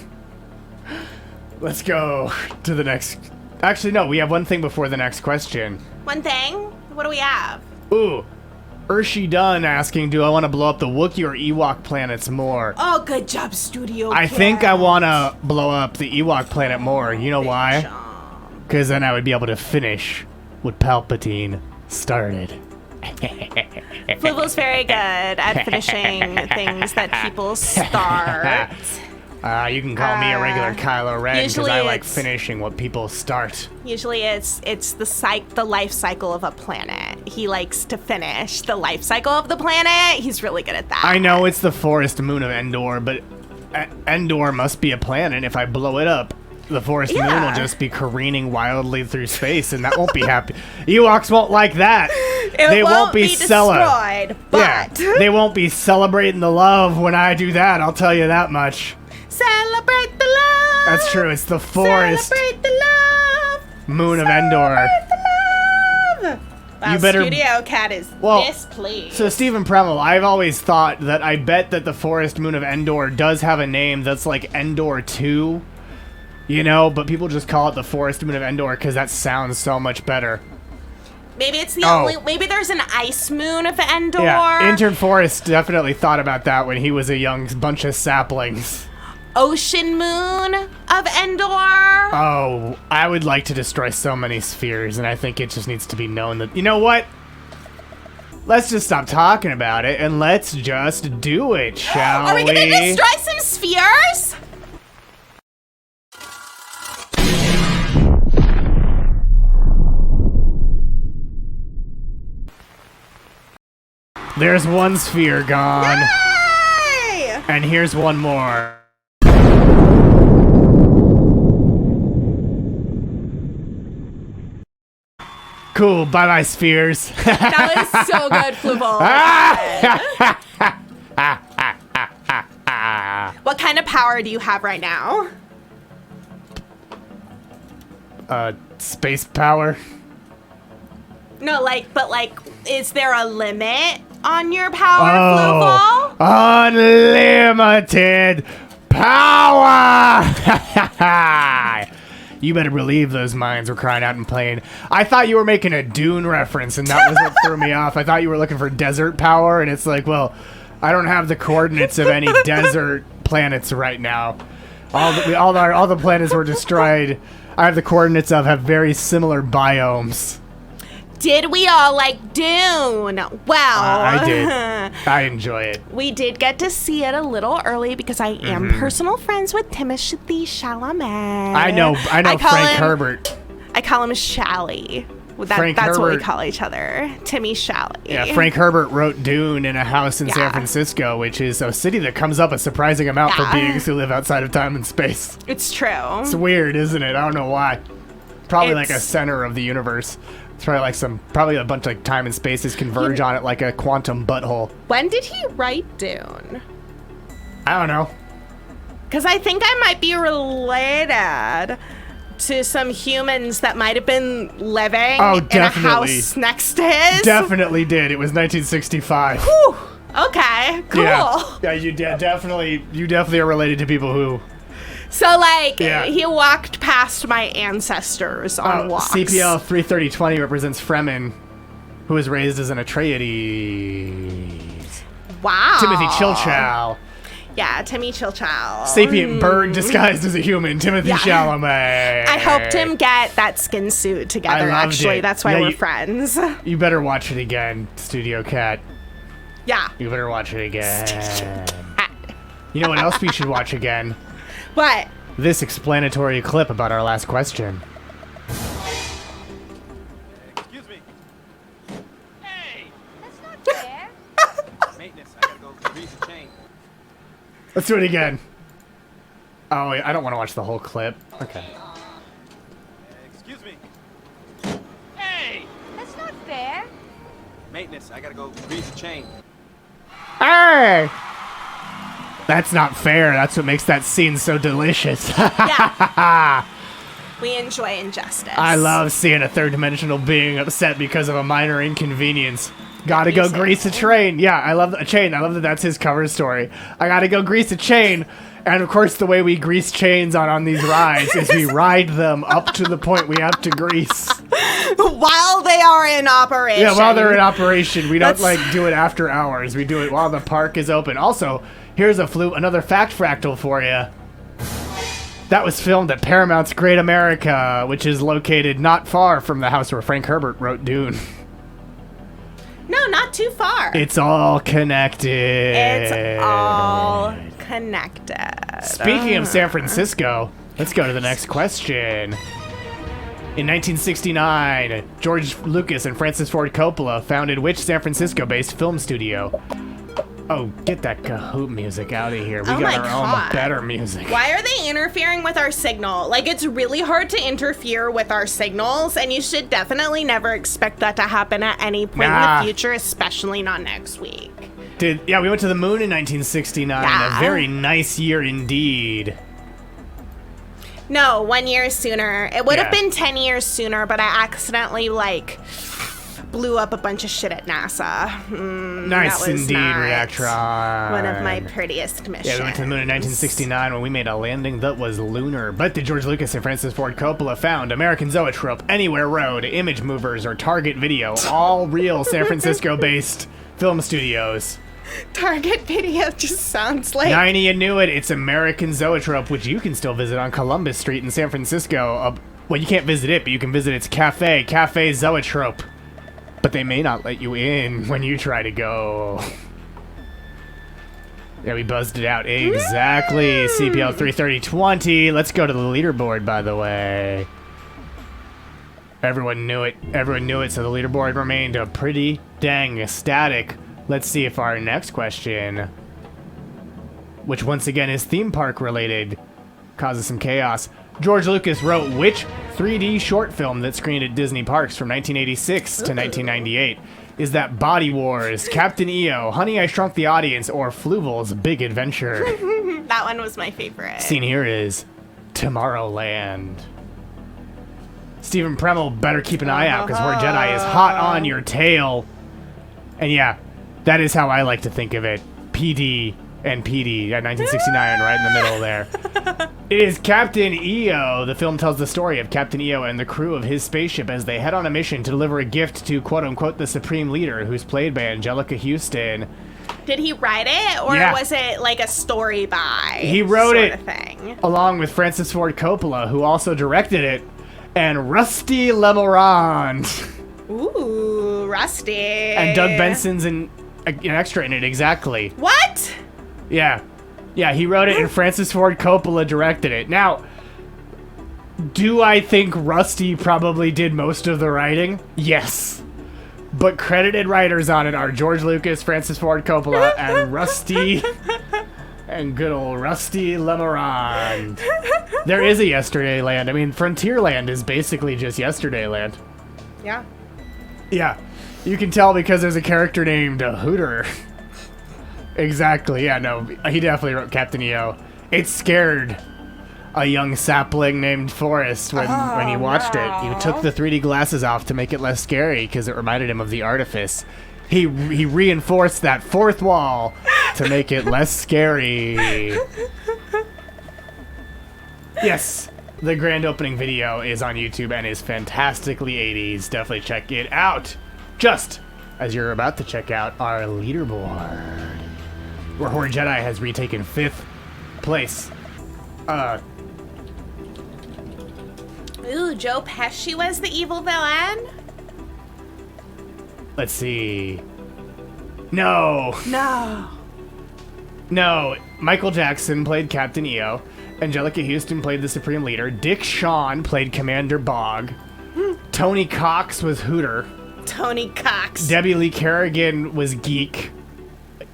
Let's go to the next... Actually, no, we have one thing before the next question. One thing? What do we have? Ooh, Urshi Dunn asking, do I want to blow up the Wookiee or Ewok planets more? Oh, good job, Studio I Kid. think I want to blow up the Ewok planet more. You know why? Because then I would be able to finish what Palpatine started. Fluval's very good at finishing things that people start. You can call me a regular Kylo Ren because usually I like it's- finishing what people start. Usually it's the life cycle of a planet. He likes to finish the life cycle of the planet. He's really good at that. I know it's the forest moon of Endor, but Endor must be a planet. If I blow it up, the forest moon will just be careening wildly through space, and that won't be happy. Ewoks won't like that. They won't be destroyed, but they won't be celebrating the love when I do that. I'll tell you that much. Celebrate the love. That's true. It's the forest Celebrate the love. moon of Endor. Celebrate the love. Wow, You better- Studio Cat is Well, displeased. So Stephen Premel, I've always thought that I bet that the forest moon of Endor does have a name that's like Endor 2, you know, but people just call it the forest moon of Endor because that sounds so much better. Maybe it's the only. Maybe there's an ice moon of Endor. Yeah, Intern Forrest definitely thought about that when he was a young bunch of saplings. Ocean moon of Endor. Oh, I would like to destroy so many spheres, and I think it just needs to be known that, you know what? Let's just stop talking about it, and let's just do it, shall we? Are we gonna destroy some spheres? There's one sphere gone, Yay! and here's one more. Cool, bye-bye spheres. That was so good, Fluval. What kind of power do you have right now? Space power. No, but is there a limit on your power, Fluval? Unlimited power! You better believe those minds were crying out in pain. I thought you were making a Dune reference, and that was what threw me off. I thought you were looking for desert power, and it's like, well, I don't have the coordinates of any desert planets right now. All the planets were destroyed. I have the coordinates of have very similar biomes. Did we all like Dune? Well, I did. I enjoy it. We did get to see it a little early because I am personal friends with Timothée Chalamet. I know Frank Herbert. I call him Shally. Frank That's what we Herbert. call each other. Timmy Shally. Yeah, Frank Herbert wrote Dune in a house in San Francisco, which is a city that comes up a surprising amount for beings who live outside of time and space. It's true. It's weird, isn't it? I don't know why. Probably like a It's- center of the universe. It's probably a bunch of time and spaces converge on it like a quantum butthole. When did he write Dune? I don't know. Because I think I might be related to some humans that might have been living in a house next to his. Definitely did. It was 1965. Whew. Okay, cool. Yeah, you definitely are related to people who... So, like, he walked past my ancestors on walks. CPL 33020 represents Fremen, who was raised as an Atreides. Wow. Timothy Chilchow. Yeah, Timmy Chilchow. Sapient bird disguised as a human, Timothy Chalamet. I helped him get that skin suit together, actually. That's why we're friends. You better watch it again, Studio Cat. Yeah. You better watch it again. You know what else we should watch again? What? This explanatory clip about our last question. Excuse me. Hey! That's not fair. Maintenance, I gotta go grease the chain. Let's do it again. Oh, wait, I don't want to watch the whole clip. Okay. Excuse me. Hey! That's not fair. Maintenance, I gotta go grease the chain. Hey! That's not fair. That's what makes that scene so delicious. Yeah. We enjoy injustice. I love seeing a third-dimensional being upset because of a minor inconvenience. Gotta go grease a train. Yeah, I love a chain. I love that that's his cover story. I gotta go grease a chain. And of course, the way we grease chains on these rides is we ride them up to the point we have to grease. While they are in operation. Yeah, while they're in operation. We don't do it after hours. We do it while the park is open. Also, here's another fact fractal for you. That was filmed at Paramount's Great America, which is located not far from the house where Frank Herbert wrote Dune. No, not too far. It's all connected. It's all connected. Speaking of San Francisco, let's go to the next question. In 1969, George Lucas and Francis Ford Coppola founded which San Francisco-based film studio? Oh, get that Kahoot music out of here. We got our own better music. Why are they interfering with our signal? Like, it's really hard to interfere with our signals, and you should definitely never expect that to happen at any point in the future, especially not next week. We went to the moon in 1969. Yeah. A very nice year indeed. No, 1 year sooner. It would have been 10 years sooner, but I accidentally, blew up a bunch of shit at NASA. Nice indeed, Reactron. One of my prettiest missions. Yeah, we went to the moon in 1969 when we made a landing that was lunar. But did George Lucas and Francis Ford Coppola found American Zoetrope, Anywhere Road, Image Movers, or Target Video, all real San Francisco-based film studios? Target Video just sounds like... 90, you knew it. It's American Zoetrope, which you can still visit on Columbus Street in San Francisco. Well, you can't visit it, but you can visit its cafe, Cafe Zoetrope. But they may not let you in when you try to go. Yeah, we buzzed it out. Exactly. CPL 33020. Let's go to the leaderboard, by the way. Everyone knew it. Everyone knew it, so the leaderboard remained pretty dang static. Let's see if our next question, which once again is theme park related, causes some chaos. George Lucas wrote which 3D short film that screened at Disney parks from 1986 to 1998? Is that Body Wars, Captain EO, Honey, I Shrunk the Audience, or Fluval's Big Adventure? That one was my favorite. Scene here is Tomorrowland. Stephen Premmel better keep an eye out because Poor Jedi is hot on your tail. And yeah, that is how I like to think of it. PD and PD at 1969, right in the middle there. It is Captain EO. The film tells the story of Captain EO and the crew of his spaceship as they head on a mission to deliver a gift to quote-unquote the Supreme Leader, who's played by Angelica Houston. Did he write it, or was it like a story by? He wrote sort it of thing? Along with Francis Ford Coppola, who also directed it, and Rusty Lemorand. Ooh, Rusty. And Doug Benson's an extra in it, exactly. What? Yeah. Yeah, he wrote it and Francis Ford Coppola directed it. Now, do I think Rusty probably did most of the writing? Yes. But credited writers on it are George Lucas, Francis Ford Coppola, and Rusty... and good old Rusty Lemorand. There is a Yesterdayland. I mean, Frontierland is basically just Yesterdayland. Yeah. Yeah. You can tell because there's a character named Hooter. Exactly, yeah, no, he definitely wrote Captain EO. It scared a young sapling named Forrest when he watched it. He took the 3D glasses off to make it less scary because it reminded him of the artifice. He reinforced that fourth wall to make it less scary. Yes, the grand opening video is on YouTube and is fantastically 80s. Definitely check it out. Just as you're about to check out our leaderboard, where Horde Jedi has retaken 5th place. Ooh, Joe Pesci was the evil villain? Let's see. No. Michael Jackson played Captain EO. Angelica Houston played the Supreme Leader. Dick Shawn played Commander Bog. Tony Cox was Hooter. Tony Cox. Debbie Lee Kerrigan was Geek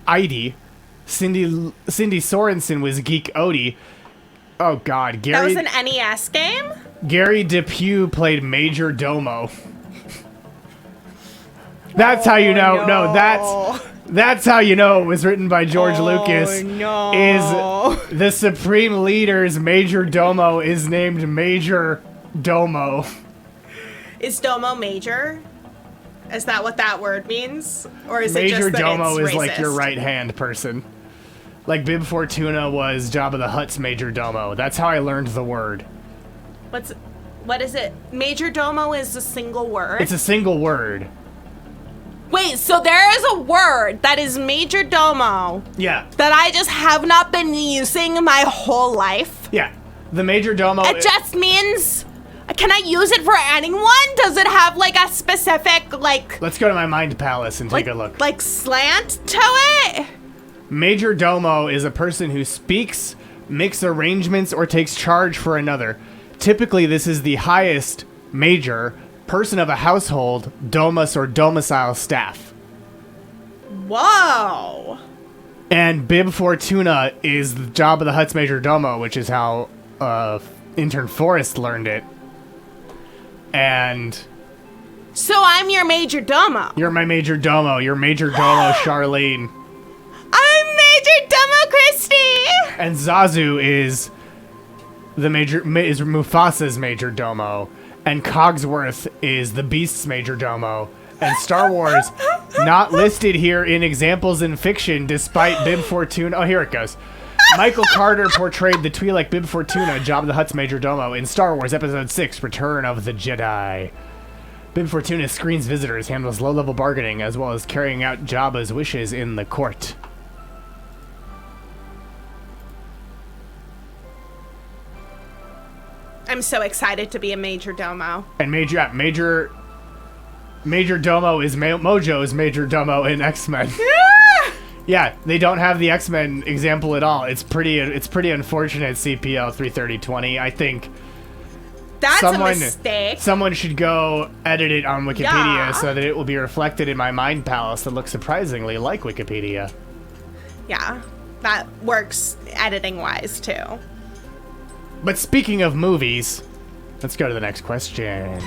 Idy. Cindy Sorensen was Geek Odie. Oh God, That was an NES game? Gary DePew played Major Domo. That's how you know. No, that's how you know it was written by George Lucas. No. Is the Supreme Leader's Major Domo is named Major Domo. Is Domo major? Is that what that word means? Or is it Major just that Domo it's is like your racist? right hand person. Like Bib Fortuna was Jabba the Hutt's Major Domo. That's how I learned the word. What is it? Major Domo is a single word? It's a single word. Wait, so there is a word that is Major Domo Yeah. that I just have not been using my whole life? Yeah. The Major Domo. It just means... Can I use it for anyone? Does it have like a specific Let's go to my mind palace and take a look. like slant to it? Major Domo is a person who speaks, makes arrangements, or takes charge for another. Typically, this is the highest major person of a household, domus or domicile staff. Whoa. And Bib Fortuna is Jabba the Hutt's Major Domo, which is how Intern Forrest learned it. And So I'm your Major Domo. you're my Major Domo. You're Major Domo Charlene. I'm Major Domo Kristie. And Zazu is is Mufasa's Major Domo, and Cogsworth is the Beast's Major Domo. And Star Wars, not listed here in examples in fiction, despite Bib Fortuna. Oh, here it goes. Michael Carter portrayed the Twi'lek Bib Fortuna, Jabba the Hutt's Major Domo, in Star Wars Episode 6, Return of the Jedi. Bib Fortuna screens visitors, handles low-level bargaining, as well as carrying out Jabba's wishes in the court. I'm so excited to be a Major Domo. And Major Domo is Mojo's Major Domo in X-Men. Yeah, they don't have the X-Men example at all. It's pretty unfortunate. CPL 33020. I think That's a mistake. Someone should go edit it on Wikipedia Yeah. so that it will be reflected in my mind palace that looks surprisingly like Wikipedia. Yeah, that works editing-wise, too. But speaking of movies, let's go to the next question.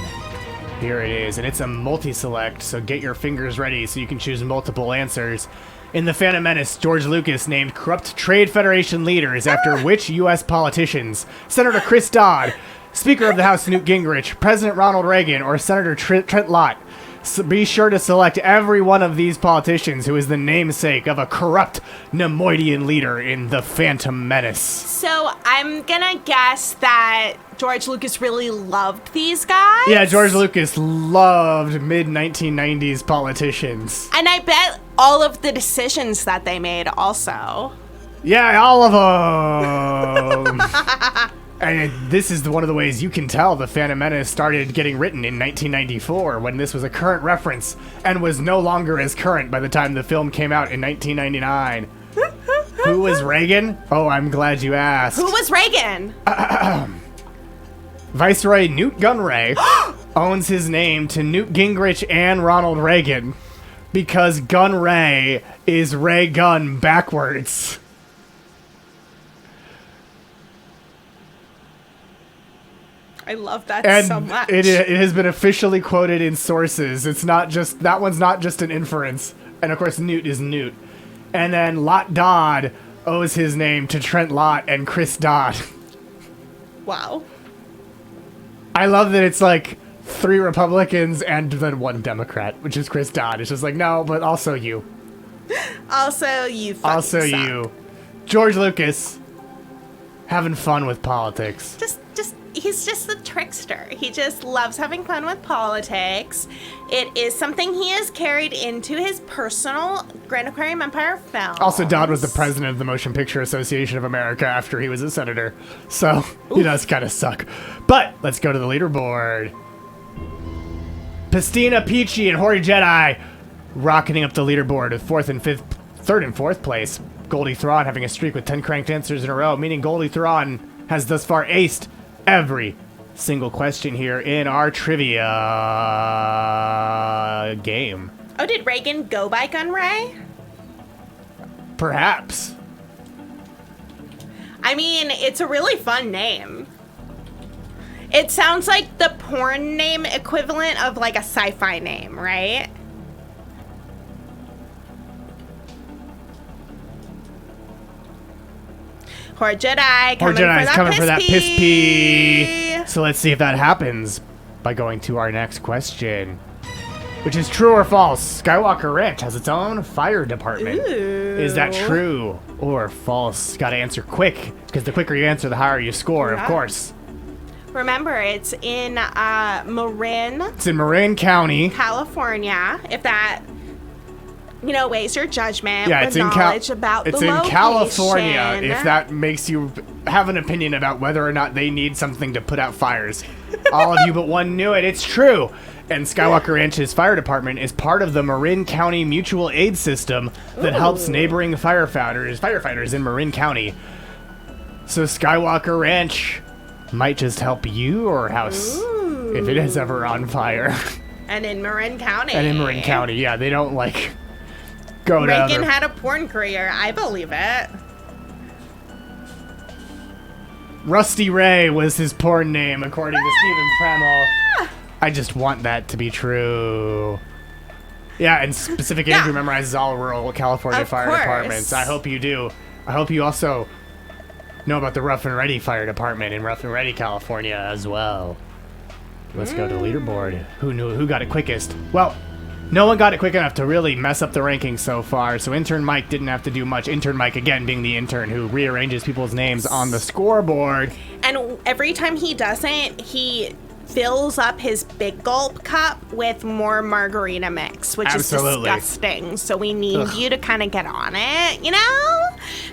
Here it is, and it's a multi-select, so get your fingers ready so you can choose multiple answers. In The Phantom Menace, George Lucas named corrupt Trade Federation leaders after which U.S. politicians? Senator Chris Dodd, Speaker of the House Newt Gingrich, President Ronald Reagan, or Senator Trent Lott? So be sure to select every one of these politicians who is the namesake of a corrupt Nemoidian leader in The Phantom Menace. So I'm gonna guess that George Lucas really loved these guys. Yeah, George Lucas loved mid-1990s politicians. And I bet all of the decisions that they made also. Yeah, all of them. And this is one of the ways you can tell The Phantom Menace started getting written in 1994, when this was a current reference and was no longer as current by the time the film came out in 1999. Who was Reagan? Oh, I'm glad you asked. Who was Reagan? Viceroy Newt Gunray owns his name to Newt Gingrich and Ronald Reagan because Gunray is Ray Gun backwards. I love that And so much. it has been officially quoted in sources. It's not just, that one's not just an inference. And of course, Newt is Newt. And then Lot Dodd owes his name to Trent Lott and Chris Dodd. Wow. I love that it's like 3 Republicans and then 1 Democrat, which is Chris Dodd. It's just like, no, but also you. Also, you fucking Also suck. you. George Lucas, having fun with politics. He's just a trickster. He just loves having fun with politics. It is something he has carried into his personal Grand Aquarium Empire film. Also, Dodd was the president of the Motion Picture Association of America after he was a senator. So, he does kind of suck. But, let's go to the leaderboard. Pistina, Peachy, and Hoary Jedi rocketing up the leaderboard with 3rd and 4th place. Goldie Thrawn having a streak with 10 cranked answers in a row, meaning Goldie Thrawn has thus far aced every single question here in our trivia game. Oh, did Reagan go by Gunray? Perhaps. I mean, it's a really fun name. It sounds like the porn name equivalent of like a sci-fi name, right? Poor Jedi coming for that piss pee. So let's see if that happens by going to our next question, which is true or false. Skywalker Ranch has its own fire department. Ooh. Is that true or false? Got to answer quick, because the quicker you answer, the higher you score, Yeah. of course. Remember, it's in Marin, It's in Marin County. California. If that, weighs your judgment Yeah, with it's in knowledge about It's the in location. California. If that makes you have an opinion about whether or not they need something to put out fires, all of you but one knew it. It's true. And Skywalker Ranch's fire department is part of the Marin County Mutual Aid System that helps neighboring firefighters in Marin County. So Skywalker Ranch might just help your house if it is ever on fire. And in Marin County. And in Marin County, yeah, they don't like go down. Reagan had a porn career. I believe it. Rusty Ray was his porn name, according to Stephen Premel. I just want that to be true. Yeah, and Specific Andrew memorizes all rural California Of fire course. departments. I hope you do. I hope you also know about the Rough and Ready Fire Department in Rough and Ready, California as well. Let's go to the leaderboard. Who got it quickest? Well, no one got it quick enough to really mess up the rankings so far, so Intern Mike didn't have to do much. Intern Mike, again, being the intern who rearranges people's names on the scoreboard. And every time he doesn't, he fills up his big gulp cup with more margarita mix, which Absolutely. is disgusting. So we need you to kind of get on it,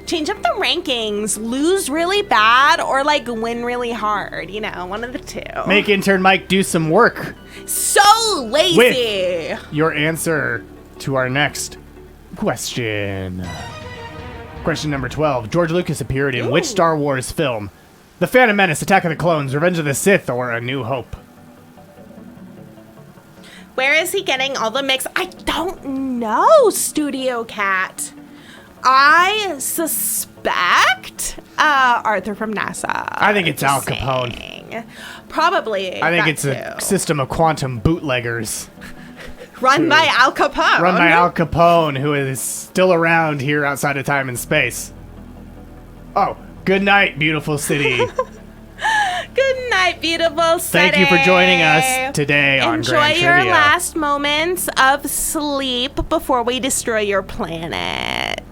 Change up the rankings, lose really bad, or like win really hard, one of the two. Make Intern Mike do some work. So lazy. With your answer to our next question. Question number 12. George Lucas appeared in which Star Wars film? The Phantom Menace, Attack of the Clones, Revenge of the Sith, or A New Hope? Where is he getting all the mix? I don't know, Studio Cat. I suspect Arthur from NASA. I think it's Al Just Capone. saying. Probably. I think that it's a too. system of quantum bootleggers Run by Al Capone. run by Al Capone, who is still around here outside of time and space. Oh, good night, beautiful city. Good night, beautiful city. Thank you for joining us today on Enjoy Grand your Trivia. last moments of sleep before we destroy your planet.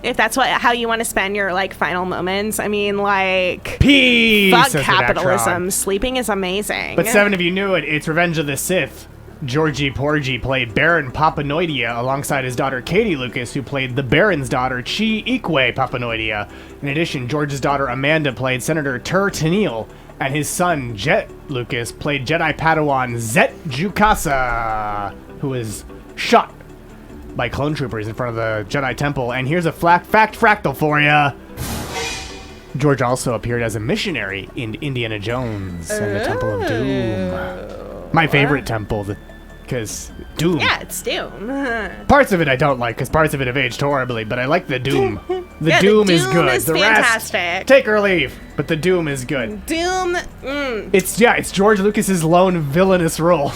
If that's how you want to spend your final moments, Peace! fuck says the capitalism. Datron. Sleeping is amazing. But 7 of you knew it. It's Revenge of the Sith. Georgie Porgy played Baron Papanoidia alongside his daughter Katie Lucas, who played the Baron's daughter Chi Ikwe Papanoidia. In addition, George's daughter Amanda played Senator Tur Tennille, and his son Jet Lucas played Jedi Padawan Zet Jukasa, who was shot by clone troopers in front of the Jedi Temple. And here's a fact fractal for ya. George also appeared as a missionary in Indiana Jones and the Temple of Doom. My favorite temple, because Doom. yeah, it's Doom. Parts of it I don't like, because parts of it have aged horribly, but I like the Doom. The Yeah, Doom the is Doom good. is The fantastic. rest, take or leave, but the Doom is good. Doom. It's George Lucas's lone villainous role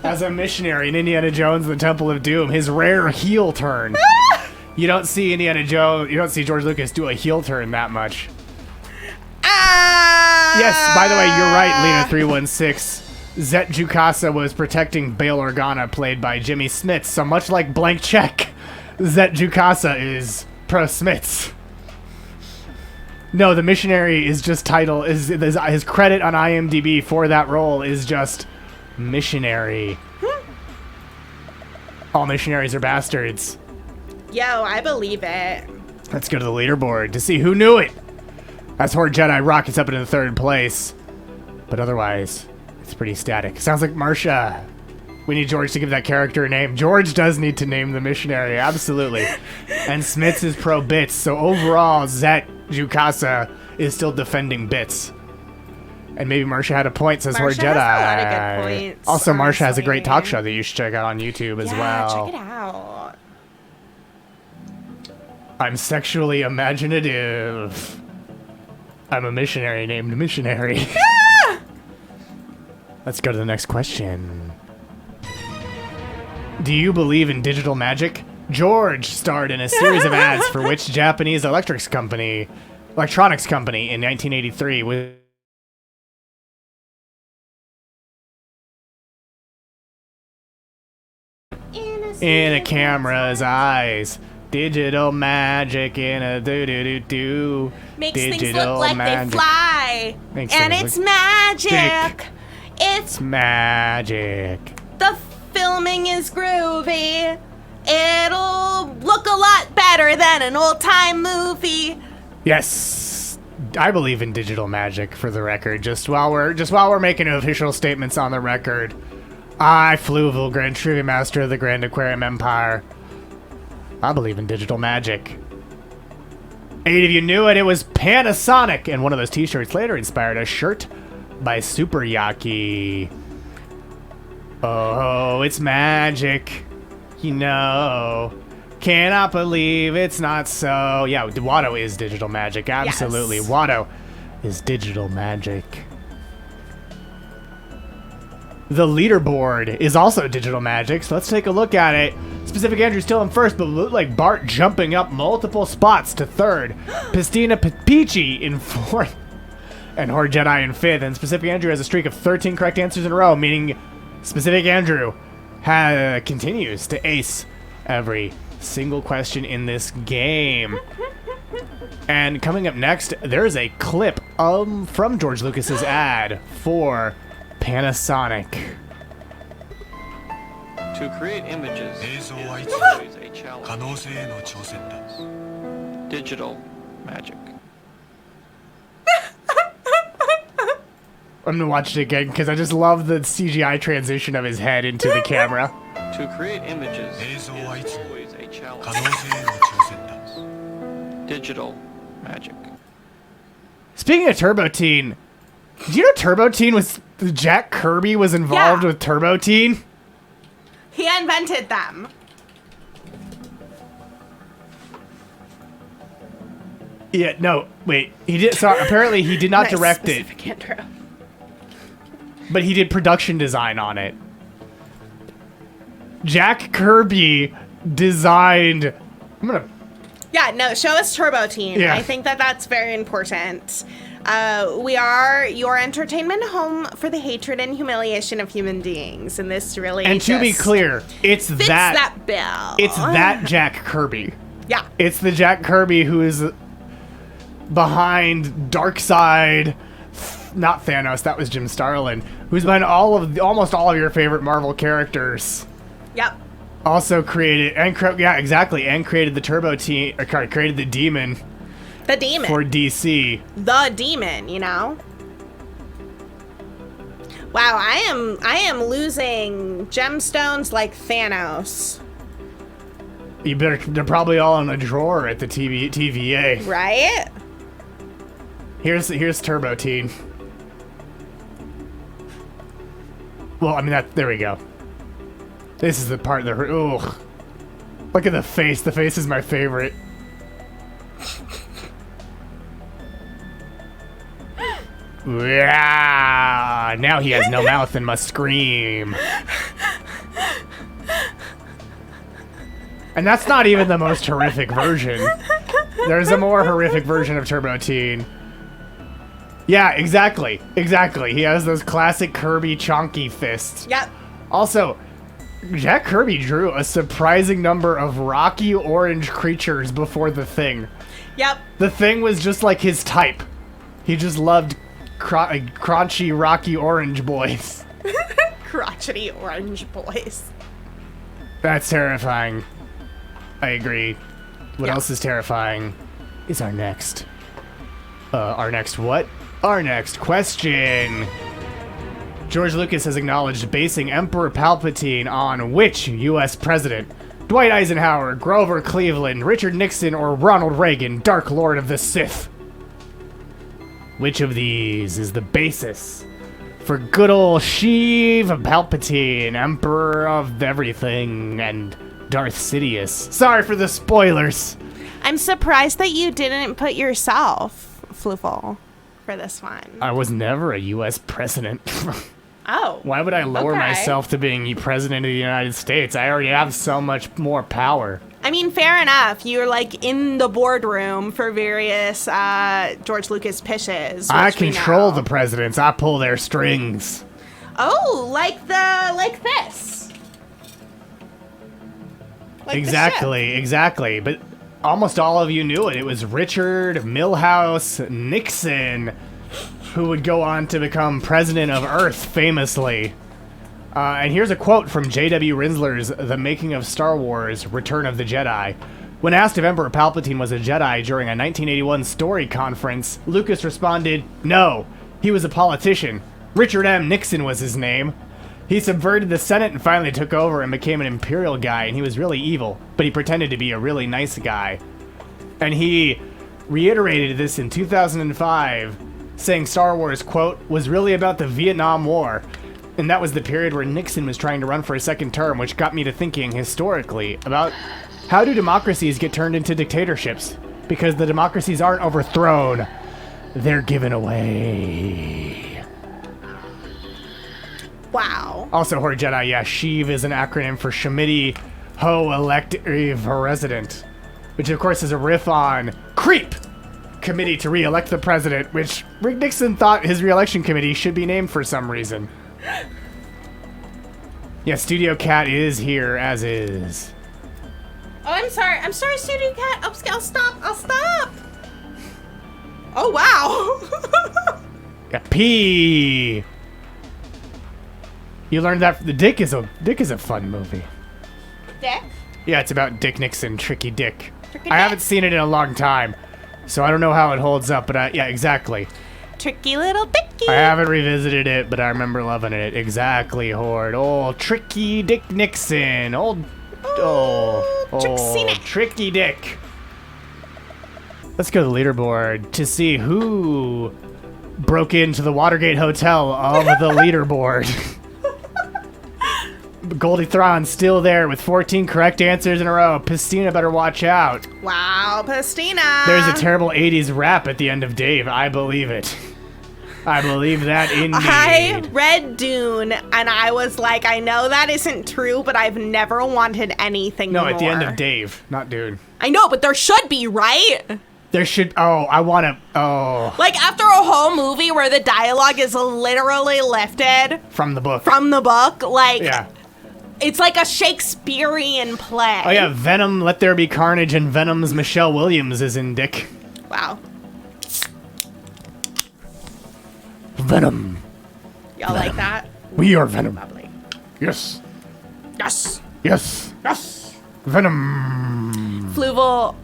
as a missionary in Indiana Jones and the Temple of Doom. His rare heel turn. You don't see Indiana Jones. You don't see George Lucas do a heel turn that much. Yes. By the way, you're right, Lena316. Zet Jukasa was protecting Bail Organa, played by Jimmy Smits. So much like Blank Check, Zet Jukasa is Pro Smits. No, the missionary is just title. His credit on IMDb for that role is just missionary. All missionaries are bastards. Yo, I believe it. Let's go to the leaderboard to see who knew it. As Horde Jedi rockets up into the 3rd place. But otherwise, it's pretty static. Sounds like Marsha. We need George to give that character a name. George does need to name the missionary, absolutely. And Smits is pro Bits, so overall, Zet Jukasa is still defending Bits. And maybe Marsha had a point, says Horde Jedi. Marsha has a lot of good points, also, Marsha has a great talk honestly. show that you should check out on YouTube as well. Check it out. I'm sexually imaginative. I'm a missionary named Missionary. Let's go to the next question. Do you believe in digital magic? George starred in a series of ads for which Japanese electronics company in 1983 with in a camera's eyes. Digital magic in a do-do-do-do. Makes Digital things look like magic. they fly. Makes And things it's look magic. It's magic. the filming is groovy. It'll look a lot better than an old-time movie. Yes, I believe in digital magic. For the record, just while we're making official statements on the record, I, Fluval, Grand Trivia Master of the Grand Aquarium Empire, I believe in digital magic. 8 of you knew it. It was Panasonic, and one of those T-shirts later inspired a shirt by Super Yaki. Oh, it's magic. You know. Cannot believe it's not so. Yeah, Watto is digital magic. Absolutely. Yes. Watto is digital magic. The leaderboard is also digital magic, so let's take a look at it. Specific Andrew still in first, but looked like Bart jumping up multiple spots to 3rd. Pistina Peachy in 4th. And Horde Jedi in 5th. And Specific Andrew has a streak of 13 correct answers in a row, meaning Specific Andrew continues to ace every single question in this game. And coming up next, there's a clip from George Lucas's ad for Panasonic. To create images is always a challenge. Digital magic. I'm gonna watch it again because I just love the CGI transition of his head into the camera. To create images is always a challenge. Digital magic. Speaking of Turbo Teen, do you know Turbo Teen was Jack Kirby was involved with Turbo Teen? He invented them. Yeah, no, wait. He did. So apparently he did not Nice, direct it, Specific Andrew. but he did production design on it. Jack Kirby designed. I'm gonna. Yeah, no, show us Turbo Teen. Yeah. I think that's very important. We are your entertainment home for the hatred and humiliation of human beings, and this really And to be just clear, it's fits that bill. It's that Jack Kirby. Yeah. It's the Jack Kirby who is behind Darkseid, not Thanos, that was Jim Starlin, who's behind almost all of your favorite Marvel characters. Yep. Also created, and created the Turbo Team, created the Demon The demon. for DC. The demon, you know? Wow, I am losing gemstones like Thanos. You better, they're probably all in a drawer at the TVA. Right? Here's Turbo Teen. Well, I mean, there we go. This is the part that hurt. Ugh. Look at the face. The face is my favorite. Yeah. Now he has no mouth and must scream. And that's not even the most horrific version. There's a more horrific version of Turbo Teen. Yeah, exactly. Exactly. He has those classic Kirby chonky fists. Yep. Also, Jack Kirby drew a surprising number of rocky orange creatures before the Thing. Yep. The Thing was just like his type. He just loved crunchy, rocky orange boys. Crotchety orange boys. That's terrifying. I agree. What else is terrifying is our next. Our next what? Our next question. George Lucas has acknowledged basing Emperor Palpatine on which U.S. president? Dwight Eisenhower, Grover Cleveland, Richard Nixon, or Ronald Reagan, Dark Lord of the Sith? Which of these is the basis for good old Sheev Palpatine, Emperor of everything, and Darth Sidious? Sorry for the spoilers. I'm surprised that you didn't put yourself, Fluval, for this one. I was never a U.S. president. Oh. Why would I lower okay. myself to being president of the United States? I already have so much more power. I mean, fair enough. You're like in the boardroom for various George Lucas pitches. I which we control know. the presidents. I pull their strings. Oh, like this. Like Exactly. But almost all of you knew it. It was Richard Milhouse Nixon who would go on to become president of Earth, famously. And here's a quote from J.W. Rinsler's The Making of Star Wars, Return of the Jedi. When asked if Emperor Palpatine was a Jedi during a 1981 story conference, Lucas responded, "No, he was a politician. Richard M. Nixon was his name. He subverted the Senate and finally took over and became an imperial guy, and he was really evil, but he pretended to be a really nice guy." And he reiterated this in 2005, saying Star Wars, quote, was really about the Vietnam War. And that was the period where Nixon was trying to run for a second term, which got me to thinking historically about how do democracies get turned into dictatorships? Because the democracies aren't overthrown, they're given away. Wow. Also, Horde Jedi, yeah, Sheev is an acronym for Shemiti Ho Elective Resident, which of course is a riff on CREEP, Committee to Re-elect the President, which Rick Nixon thought his re-election committee should be named for some reason. Yeah, Studio Cat is here, as is. Oh, I'm sorry, Studio Cat. I'll stop. Oh, wow. Yeah, P. You learned that from the Dick is a fun movie. Dick? Yeah, it's about Dick Nixon, Tricky Dick. Tricky I Dick. haven't seen it in a long time, so I don't know how it holds up, but yeah, exactly. Tricky little Dicky. I haven't revisited it, but I remember loving it. Exactly, Horde. Old Tricky Dick Nixon. Trixie Nick. Tricky Dick. Let's go to the leaderboard to see who broke into the Watergate Hotel of the leaderboard. Goldie Thrawn's still there with 14 correct answers in a row. Pistina better watch out. Wow, Pastina. There's a terrible 80s rap at the end of Dave. I believe it. I believe that indeed. I read Dune, and I was like, I know that isn't true, but I've never wanted anything more. No, at the end of Dave, not Dune. I know, but there should be, right? There should. Oh, I want to. Oh. Like, after a whole movie where the dialogue is literally lifted From the book. like, Yeah. it's like a Shakespearean play. Oh, yeah. Venom, Let There Be Carnage, and Venom's Michelle Williams is in Dick. Wow. Venom. Y'all like that? We are Venom. Lovely. Yes. Yes. Yes. Yes. Venom. Fluval,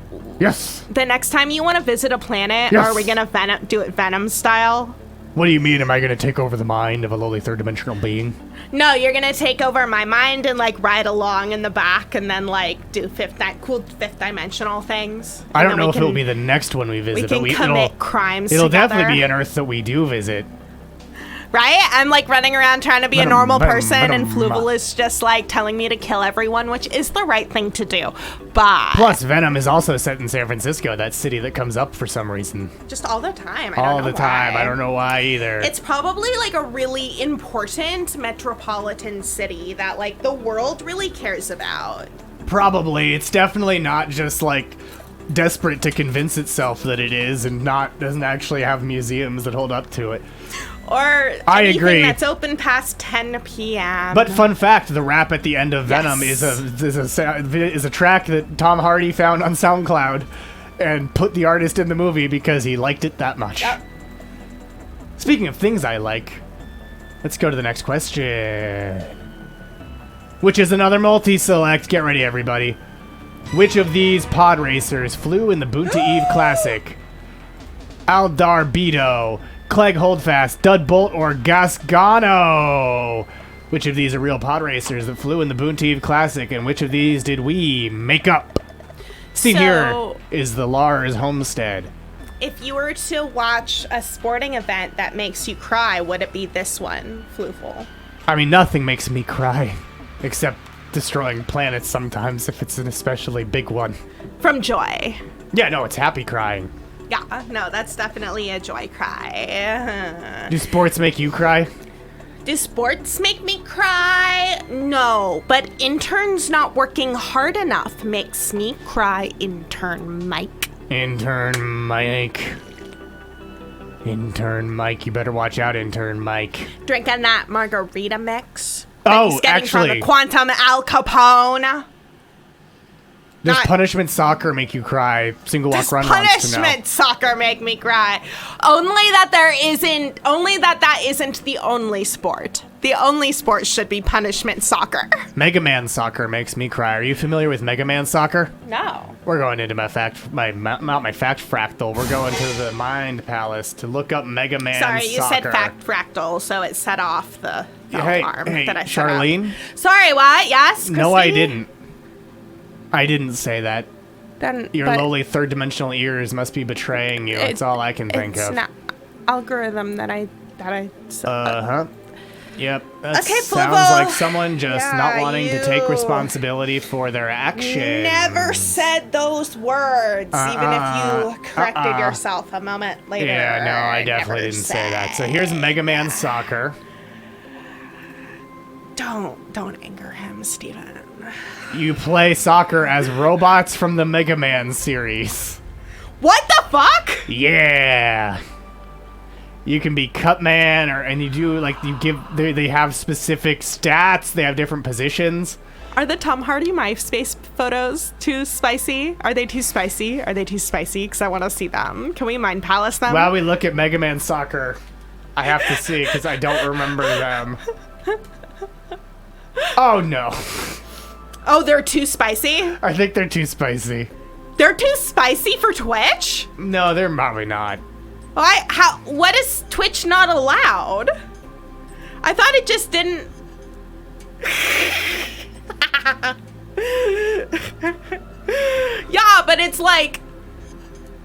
Yes. the next time you want to visit a planet, Yes. are we going to do it Venom style? What do you mean? Am I going to take over the mind of a lowly third-dimensional being? No, you're gonna take over my mind and like ride along in the back and then like do cool fifth dimensional things. I And don't then know we if it'll can- be the next one we visit. We can but commit crimes It'll together. definitely be an Earth that we do visit. Right? I'm like running around trying to be a Venom, normal venom, person, and venom. Fluval is just like telling me to kill everyone, which is the right thing to do. But Plus, Venom is also set in San Francisco, that city that comes up for some reason. just all the time. All the time. I don't know why either. It's probably like a really important metropolitan city that like the world really cares about. Probably. It's definitely not just like desperate to convince itself that it is and doesn't actually have museums that hold up to it. Or I anything agree. that's open past 10 p.m. But fun fact, the rap at the end of Venom Yes. is a track that Tom Hardy found on SoundCloud and put the artist in the movie because he liked it that much. Yep. Speaking of things I like, let's go to the next question. Which is another multi-select. Get ready, everybody. Which of these pod racers flew in the Boonta Eve Classic? Aldar Beto, Clegg Holdfast, Dud Bolt, or Gasgano? Which of these are real pod racers that flew in the Boonta Eve Classic, and which of these did we make up? Seen here is the Lars Homestead. If you were to watch a sporting event that makes you cry, would it be this one, Fluval? I mean, nothing makes me cry, except destroying planets sometimes if it's an especially big one. From joy. Yeah, no, it's happy crying. Yeah, no, that's definitely a joy cry. Do sports make you cry? Do sports make me cry? No, but interns not working hard enough makes me cry, intern Mike. Intern Mike. Intern Mike, you better watch out, Intern Mike. Drinking that margarita mix. Oh, He's getting actually, from the Quantum Al Capone. does not- punishment soccer make you cry? Single Walk Does Run wants to know. punishment soccer make me cry? Only that isn't the only sport. The only sport should be punishment soccer. Mega Man Soccer makes me cry. Are you familiar with Mega Man Soccer? No. We're going into not my fact fractal. We're going to the Mind Palace to look up Mega Man Sorry, you Soccer. said fact fractal, so it set off the alarm hey, that I set Charlene? up. Sorry, what? Yes, No, I Kristie? didn't. I didn't say that. Then, Your but lowly third-dimensional ears must be betraying you. That's all I can think it's of. not algorithm that I Uh-huh. Yep. That Okay, sounds Fluval. like someone just not Yeah, wanting to take you responsibility for their actions. never said those words, even if you corrected yourself a moment later. Yeah, no, I definitely never didn't say that. So here's Mega Man Soccer. Don't anger him, Steven. You play soccer as robots from the Mega Man series. What the fuck? Yeah. You can be Cutman, and you do like they have specific stats. They have different positions. Are the Tom Hardy MySpace photos too spicy? Are they too spicy? Are they too spicy? Because I want to see them. Can we Mind Palace them? While we look at Mega Man Soccer, I have to see because I don't remember them. Oh no. Oh, they're too spicy? I think they're too spicy. They're too spicy for Twitch? No, they're probably not. What is Twitch not allowed? I thought it just didn't. Yeah, but it's like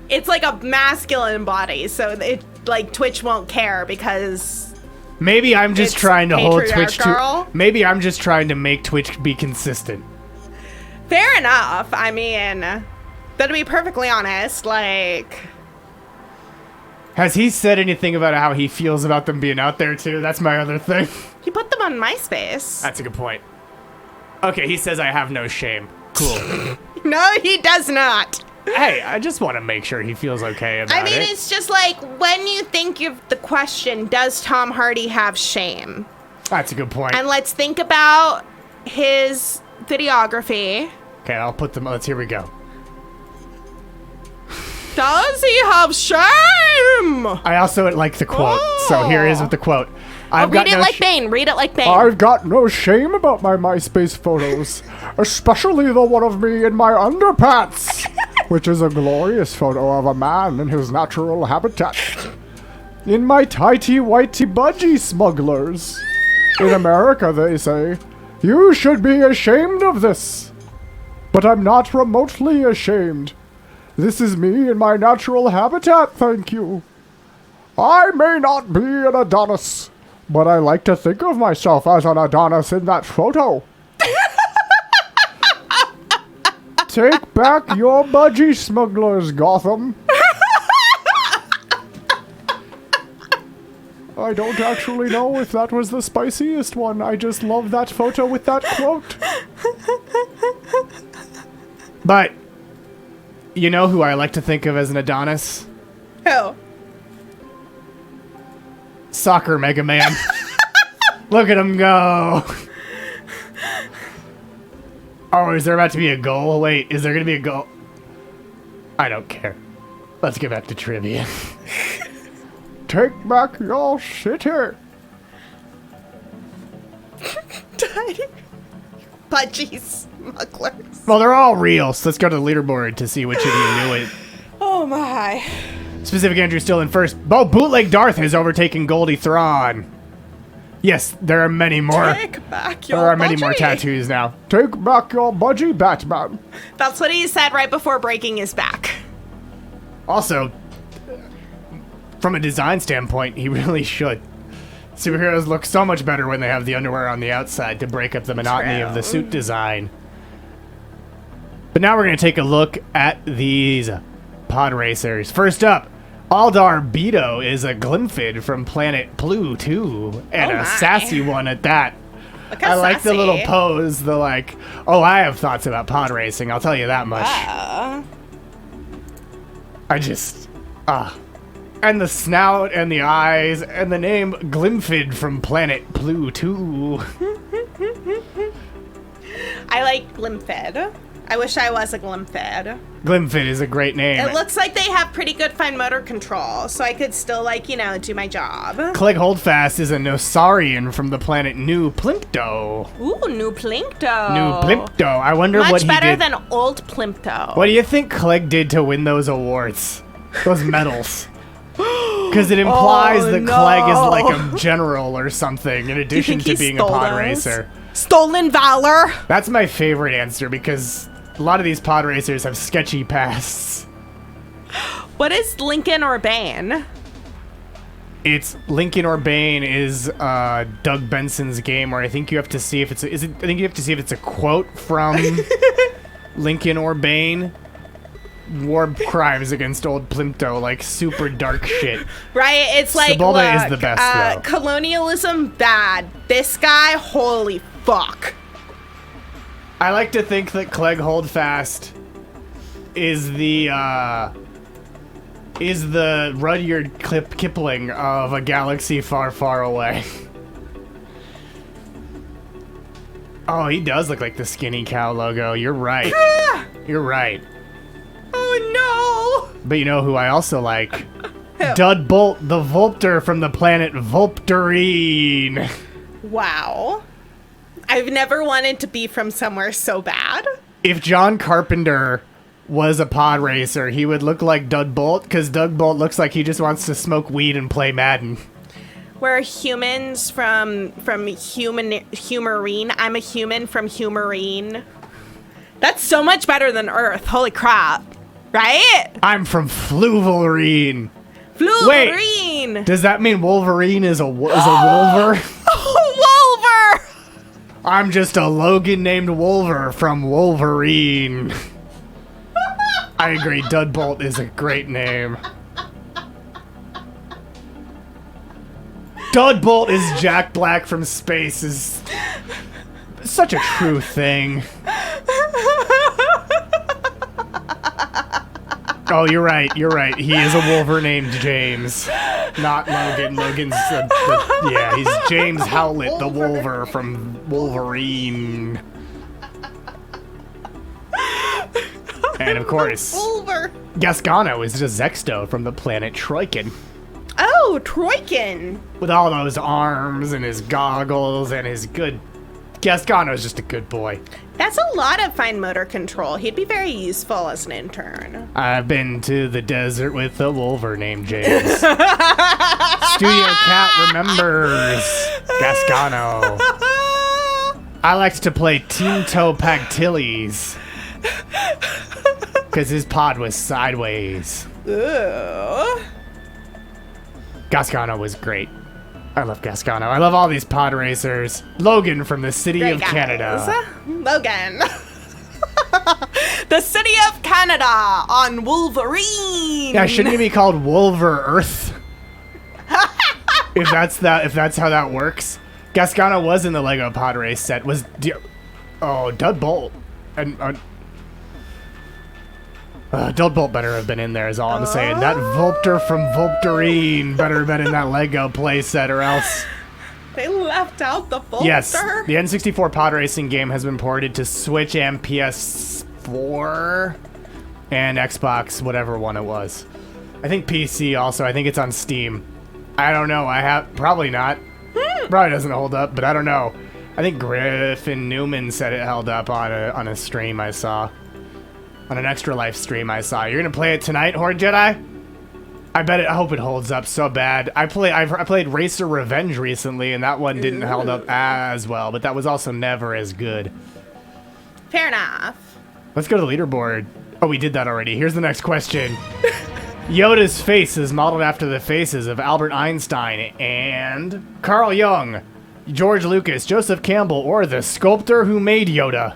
a masculine body, so it like Twitch won't care because Maybe I'm just It's trying to hold Twitch to. patriarchal. Maybe I'm just trying to make Twitch be consistent. fair enough. I mean, but to be perfectly honest, like Has he said anything about how he feels about them being out there too? That's my other thing. he put them on MySpace. That's a good point. Okay, he says I have no shame. Cool. No, he does not. Hey, I just want to make sure he feels okay about I mean, it. it's just like when you think of the question, does Tom Hardy have shame? That's a good point. And let's think about his videography. Okay, I'll put them. Here we go. Does he have shame? I also like the quote, so here is with the quote. I've got Read it no like Bane. Read it like Bane. I've got no shame about my MySpace photos, especially the one of me in my underpants, which is a glorious photo of a man in his natural habitat. In my tighty-whitey budgie smugglers. In America, they say, you should be ashamed of this. But I'm not remotely ashamed. This is me in my natural habitat, thank you. I may not be an Adonis, but I like to think of myself as an Adonis in that photo. Take back your budgie smugglers, Gotham. I don't actually know if that was the spiciest one. I just love that photo with that quote. But you know who I like to think of as an Adonis? Who? Soccer Mega Man. Look at him go. Oh, is there about to be a goal? Wait, is there going to be a goal? I don't care. Let's get back to trivia. Take back your city. Budgie smugglers. Well, they're all real, so let's go to the leaderboard to see which of you knew it. Oh my. Specific Andrew still in first. Oh, Bootleg Darth has overtaken Goldie Thrawn. Yes, there are many more. Take back your There are many budgie. more tattoos now. Take back your budgie, Batman. That's what he said right before breaking his back. Also, from a design standpoint, he really should. Superheroes look so much better when they have the underwear on the outside to break up the monotony of the suit design. But now we're going to take a look at these pod racers. First up, Aldar Beto is a Glimfid from planet Plu-2, and Oh a my. sassy one at that. Look how I like the sassy. little pose, the like, oh, I have thoughts about pod racing, I'll tell you that much. I just, and the snout and the eyes and the name Glimfid from planet Plu-2. I like Glimfid. I wish I was a Glimfid. Glimfid is a great name. It looks like they have pretty good fine motor control, so I could still, like, you know, do my job. Clegg Holdfast is a Nosarian from the planet New Plimpto. Ooh, new Plimpto. New Plimpto. I wonder Much what he better did. than old Plimpto. What do you think Clegg did to win those awards? Those medals? Because it implies that Clegg is like a general or something, in addition think to he being a stole pod those? racer. Stolen valor. That's my favorite answer, because a lot of these pod racers have sketchy pasts. What is Lincoln Urbane? It's Lincoln Urbane is Doug Benson's game where I think you have to see if it's I think you have to see if it's a quote from Lincoln Urbane. War crimes against old Plimpto, like super dark shit. Right? It's like, Sebulba is look, the best, though. colonialism bad. This guy, holy fuck. I like to think that Clegg Holdfast is the Rudyard Kipling of a galaxy far, far away. Oh, he does look like the Skinny Cow logo. You're right. You're right. Oh But you know who I also like? Dud Bolt, the Vulpter from the planet Vulpturine. no. Wow. I've never wanted to be from somewhere so bad. If John Carpenter was a pod racer, he would look like Dud Bolt, because Doug Bolt looks like he just wants to smoke weed and play Madden. We're humans from Humarine. I'm a human from Humarine. That's so much better than Earth. Holy crap. Right? I'm from Fluvalrine. Fluvalrine. Does that mean Wolverine is a Wolver? Wolver. I'm just a Logan named Wolver from Wolverine. I agree, Dud Bolt is a great name. Dud Bolt is Jack Black from space is such a true thing. Oh, you're right. He is a Wolver named James, not Logan. Logan's yeah, he's James Howlett, the Wolver from Wolverine. And of course, Wolver. Gascano is just Zexto from the planet Troikin. Oh, Troikin. With all those arms and his goggles and his good... Gascano's just a good boy. That's a lot of fine motor control. He'd be very useful as an intern. I've been to the desert with a wolver named James. Studio Cat remembers Gascano. I liked to play Tinto Pactilles. Because his pod was sideways. Ooh. Gascano was great. I love Gascano. I love all these pod racers. Logan from the city Great of guys. Canada. Logan. The city of Canada on Wolverine. Yeah, shouldn't he be called Wolver Earth? if that's how that works. Gascano was in the Lego pod race set. Dud Bolt. And Deadbolt better have been in there is all I'm saying. That Vulpter from Vulpterine better have been in that Lego playset or else. They left out the Vulpter? Yes, the N64 pod racing game has been ported to Switch and PS4 and Xbox, whatever one it was. I think PC also. I think it's on Steam. I don't know. Probably not. Probably doesn't hold up, but I don't know. I think Griffin Newman said it held up on a stream I saw. On an Extra Life stream I saw. You're gonna play it tonight, Horde Jedi? I hope it holds up so bad. I played Racer Revenge recently, and that one didn't hold up as well, but that was also never as good. Fair enough. Let's go to the leaderboard. Oh, we did that already. Here's the next question. Yoda's face is modeled after the faces of Albert Einstein and Carl Jung, George Lucas, Joseph Campbell, or the sculptor who made Yoda.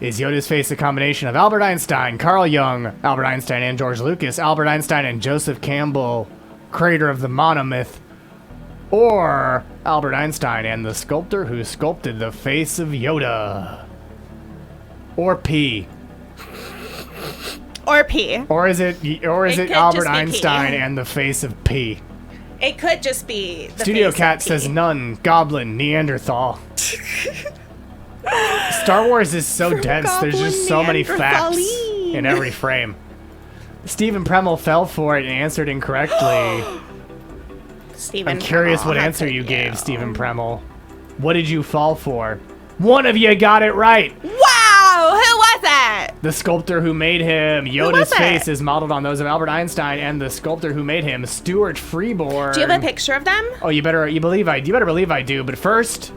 Is Yoda's face a combination of Albert Einstein, Carl Jung, Albert Einstein and George Lucas, Albert Einstein and Joseph Campbell, creator of the monomyth, or Albert Einstein and the sculptor who sculpted the face of Yoda? Or P? Or P. Or is it could Albert just be Einstein P. and the face of P? It could just be the Studio face Cat of says P. none, Goblin, Neanderthal. Star Wars is so dense. There's just so many facts in every frame. Stephen Premel fell for it and answered incorrectly. Stephen I'm curious Premel, what how answer could you gave, Stephen Premel. What did you fall for? One of you got it right. Wow! Who was it? The sculptor who made him. Yoda's was it? face is modeled on those of Albert Einstein and the sculptor who made him, Stuart Freeborn. Do you have a picture of them? Oh, you better believe I do. But first,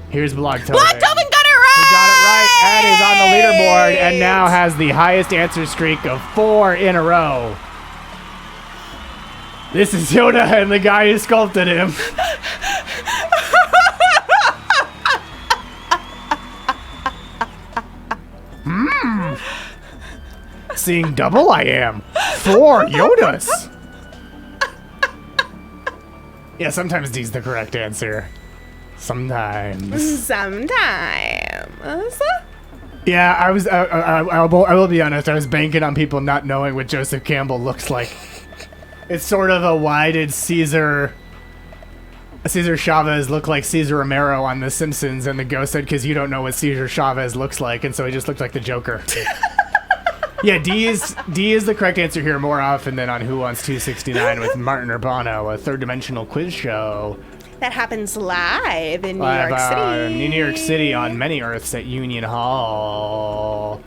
here's Blogtoven. Blogtoven got it right! Who got it right and is on the leaderboard and now has the highest answer streak of 4 in a row. This is Yoda and the guy who sculpted him. Seeing double I am. 4 Yodas. Yeah, sometimes D's the correct answer. Sometimes. Sometimes. Yeah, I will be honest, I was banking on people not knowing what Joseph Campbell looks like. It's sort of a why did Cesar Chavez look like Cesar Romero on The Simpsons, and the ghost said, because you don't know what Cesar Chavez looks like, and so he just looked like the Joker. Yeah, D is the correct answer here more often than on Who Wants 269 with Martin Urbano, a third-dimensional quiz show. That happens live in New York City. In New York City on many Earths at Union Hall.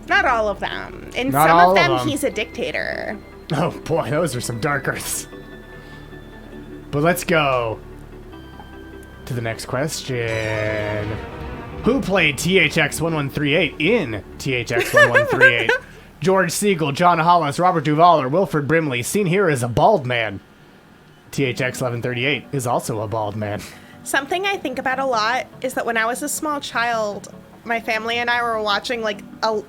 Not all of them. In Not some all of of them, them. he's a dictator. Oh boy, those are some dark Earths. But let's go to the next question. Who played THX 1138 in THX 1138? George Siegel, John Hollis, Robert Duvall, or Wilford Brimley, seen here as a bald man. THX 1138 is also a bald man. Something I think about a lot is that when I was a small child, my family and I were watching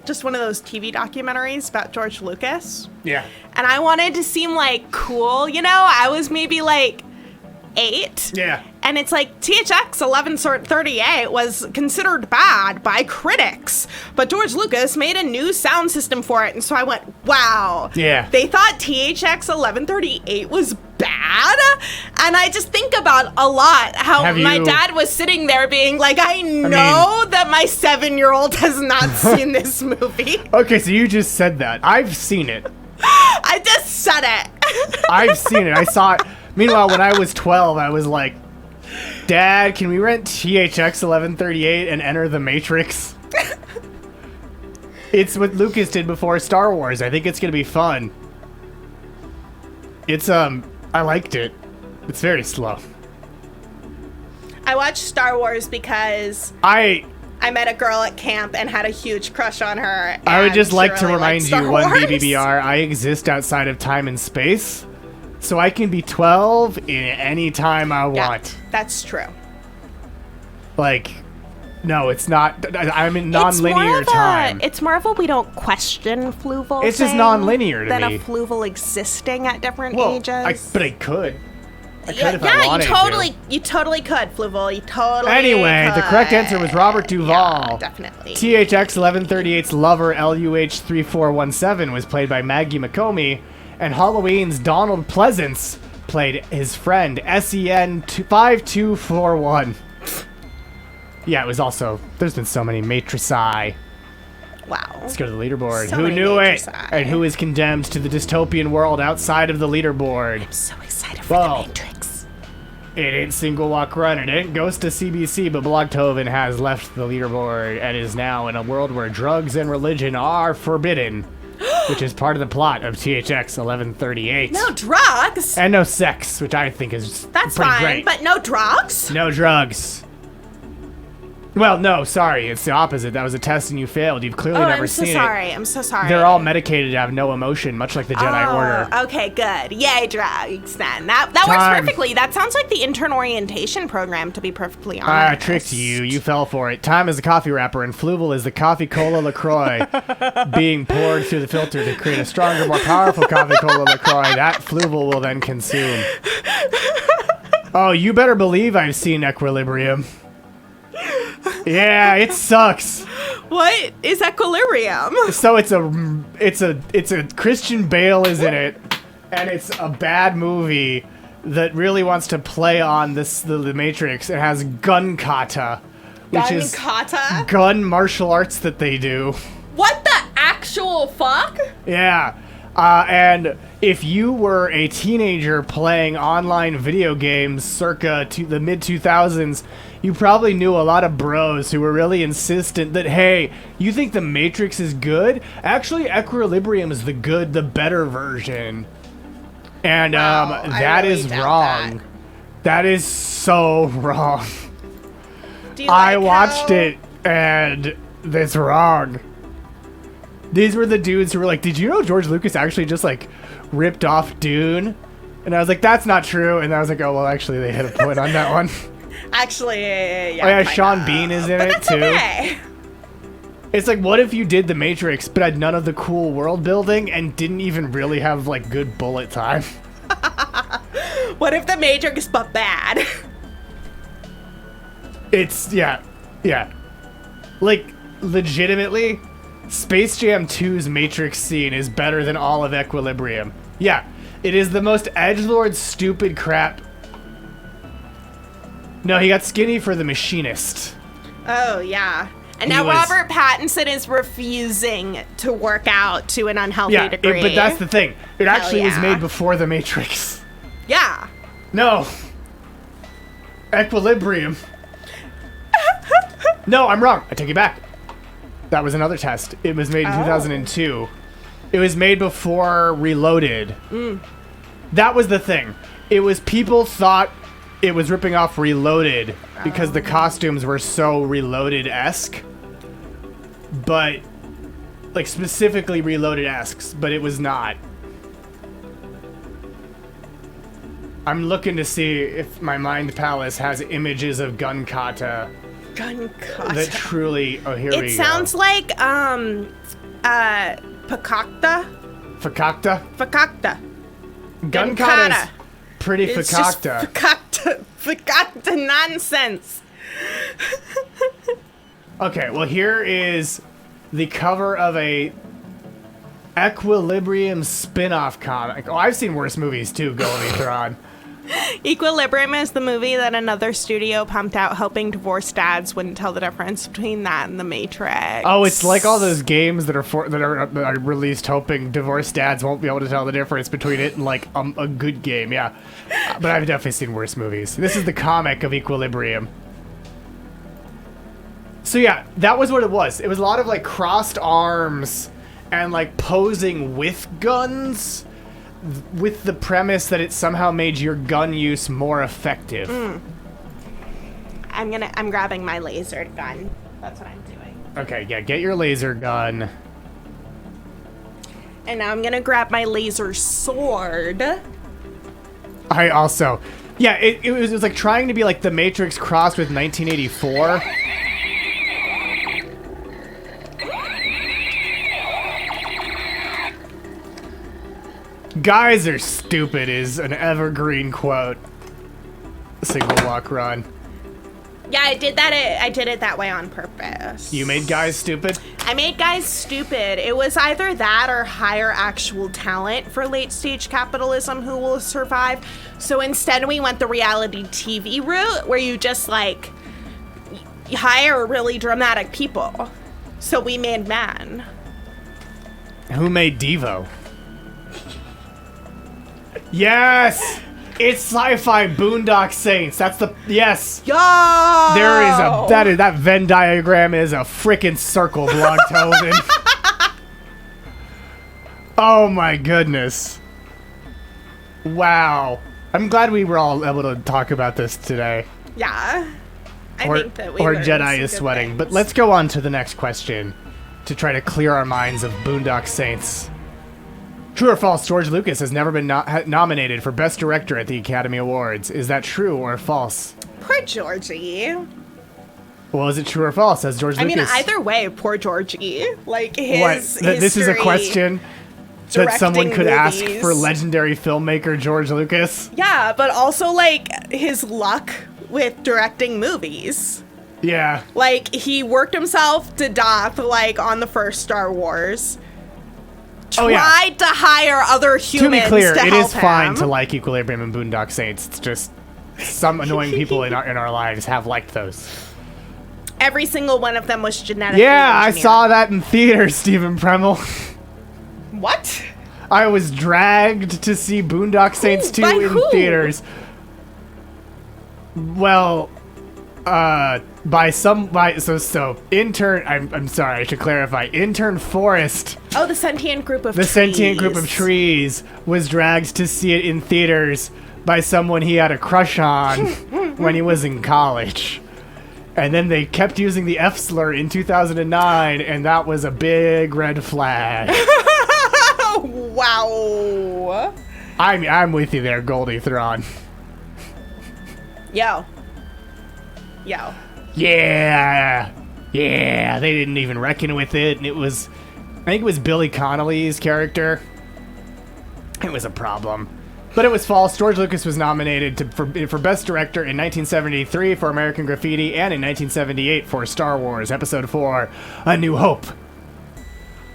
just one of those TV documentaries about George Lucas. Yeah. And I wanted to seem cool, I was maybe 8. Yeah. And it's THX 1138 was considered bad by critics, but George Lucas made a new sound system for it, and so I went, wow. Yeah. They thought THX 1138 was bad? And I just think about a lot how my dad was sitting there being like, I know that my 7-year-old has not seen this movie. Okay, so you just said that. I've seen it. I just said it. I've seen it. I saw it. Meanwhile, when I was 12, I was like, Dad, can we rent THX 1138 and enter the Matrix? It's what Lucas did before Star Wars. I think it's going to be fun. It's, I liked it. It's very slow. I watched Star Wars because I met a girl at camp and had a huge crush on her. I would just like to really remind liked Star you, one Wars. BBBR, I exist outside of time and space, so I can be 12 in any time I want. That's true. No, it's not. I'm in non-linear time. It's more of a we don't question Fluval. It's just non-linear to than me. a Fluval existing at different Well, ages. but I could. I could if I wanted you totally could, Fluval. You totally Anyway, the correct answer was Robert Duvall. Yeah, definitely. THX 1138's lover, LUH3417, was played by Maggie McComey, and Halloween's Donald Pleasance played his friend, SEN5241. Yeah, it was also... There's been so many Matrici. Wow. Let's go to the leaderboard. So Who many knew it? Matrici. And who is condemned to the dystopian world outside of the leaderboard? I'm so excited for Whoa. the Matrix. It ain't Single Walk Run. It ain't Ghost to CBC, but Blogtoven has left the leaderboard and is now in a world where drugs and religion are forbidden, which is part of the plot of THX 1138. No drugs. And no sex, which I think is That's pretty fine, great. but no drugs. No drugs. Well, no, sorry. It's the opposite. That was a test and you failed. You've clearly never seen it. I'm so sorry. They're all medicated to have no emotion, much like the Jedi Order. Okay, good. Yay, drugs then. That Time. works perfectly. That sounds like the intern orientation program, to be perfectly honest. I tricked you. You fell for it. Time is a coffee wrapper, and Fluval is the coffee cola LaCroix being poured through the filter to create a stronger, more powerful coffee cola LaCroix that Fluval will then consume. Oh, you better believe I've seen Equilibrium. Yeah, it sucks. What is equilibrium? So it's a Christian Bale is in it, and it's a bad movie that really wants to play on the Matrix. It has gun kata, which is kata? gun martial arts that they do. What the actual fuck? Yeah. And if you were a teenager playing online video games circa the mid-2000s, you probably knew a lot of bros who were really insistent that, hey, you think the Matrix is good? Actually, Equilibrium is the better version. And that really is doubt wrong. That is so wrong. Do you I like watched how- it, and it's wrong. These were the dudes who were like, did you know George Lucas actually just, like, ripped off Dune? And I was like, that's not true. And I was like, oh, well, actually, they hit a point on that one. Actually, yeah. Oh, yeah, kinda. Sean Bean is in But it, that's too. okay. It's like, what if you did The Matrix, but had none of the cool world building and didn't even really have, like, good bullet time? What if the Matrix but bad? It's, yeah. Like, legitimately, Space Jam 2's Matrix scene is better than all of Equilibrium. Yeah, it is the most edgelord stupid crap. No, he got skinny for The Machinist. Oh, yeah. And He now was- Robert Pattinson is refusing to work out to an unhealthy Yeah, degree. but that's the thing. It actually was yeah. made before The Matrix. Yeah. No. Equilibrium. No, I'm wrong. I take it back. That was another test. It was made in 2002. It was made before Reloaded. That was the thing. It was people thought it was ripping off Reloaded because the costumes were so Reloaded-esque. But, like, specifically Reloaded-esque, but it was not. I'm looking to see if my Mind Palace has images of gun kata Gun kata. that truly... Oh, here we go. It sounds like, Pakakta? Fakakta? Fakakta. Gun kata. kata's pretty It's just fakakta. Fakakta nonsense. Okay, well, here is the cover of a Equilibrium spin-off comic. Oh, I've seen worse movies too, Goldie Thrawn. Equilibrium is the movie that another studio pumped out hoping divorced dads wouldn't tell the difference between that and The Matrix. Oh, it's like all those games that are released hoping divorced dads won't be able to tell the difference between it and like a good game, yeah. But I've definitely seen worse movies. This is the comic of Equilibrium. So yeah, that was what it was. It was a lot of like crossed arms and like posing with guns, with the premise that it somehow made your gun use more effective. I'm grabbing my laser gun. That's what I'm doing. Okay, yeah, get your laser gun. And now I'm gonna grab my laser sword. I also, yeah, it was like trying to be like The Matrix crossed with 1984. Guys are stupid is an evergreen quote. single walk run. Yeah, I did that. I did it that way on purpose. You made guys stupid? I made guys stupid. It was either that or hire actual talent for late stage capitalism who will survive. So instead we went the reality TV route where you just like you hire really dramatic people. So we made men. Who made Devo? Yes! It's sci-fi Boondock Saints. That's the yes. Yo! There is a that Venn diagram is a frickin' circle, Blogtoven. Oh my goodness. Wow. I'm glad we were all able to talk about this today. Yeah. I think that we or learned Jedi some is good sweating. things. But let's go on to the next question to try to clear our minds of Boondock Saints. True or false, George Lucas has never been nominated for Best Director at the Academy Awards. Is that true or false? Poor Georgie. Well, is it true or false? Has George I Lucas... mean, either way, poor Georgie. Like, his What? This is a history question that someone could ask movies. for legendary filmmaker George Lucas? Yeah, but also, like, his luck with directing movies. Yeah. Like, he worked himself to death, like, on the first Star Wars. Oh, yeah. Tried to hire other humans To be clear, to it help is fine him. to like Equilibrium and Boondock Saints. It's just some annoying people in our lives have liked those. Every single one of them was genetically Yeah, I engineered. saw that in theaters, Stephen Premmel. What? I was dragged to see Boondock Saints 2 By in who? theaters. Well, intern, I'm sorry, I should clarify. Intern Forrest, Oh, the sentient group of the trees. sentient group of trees, was dragged to see it in theaters by someone he had a crush on when he was in college. And then they kept using the F slur in 2009, and that was a big red flag. Wow. I'm with you there, Goldie Thrawn. Yo. Yeah, they didn't even reckon with it, and I think it was Billy Connolly's character. It was a problem. But it was false. George Lucas was nominated for Best Director in 1973 for American Graffiti and in 1978 for Star Wars Episode 4, A New Hope.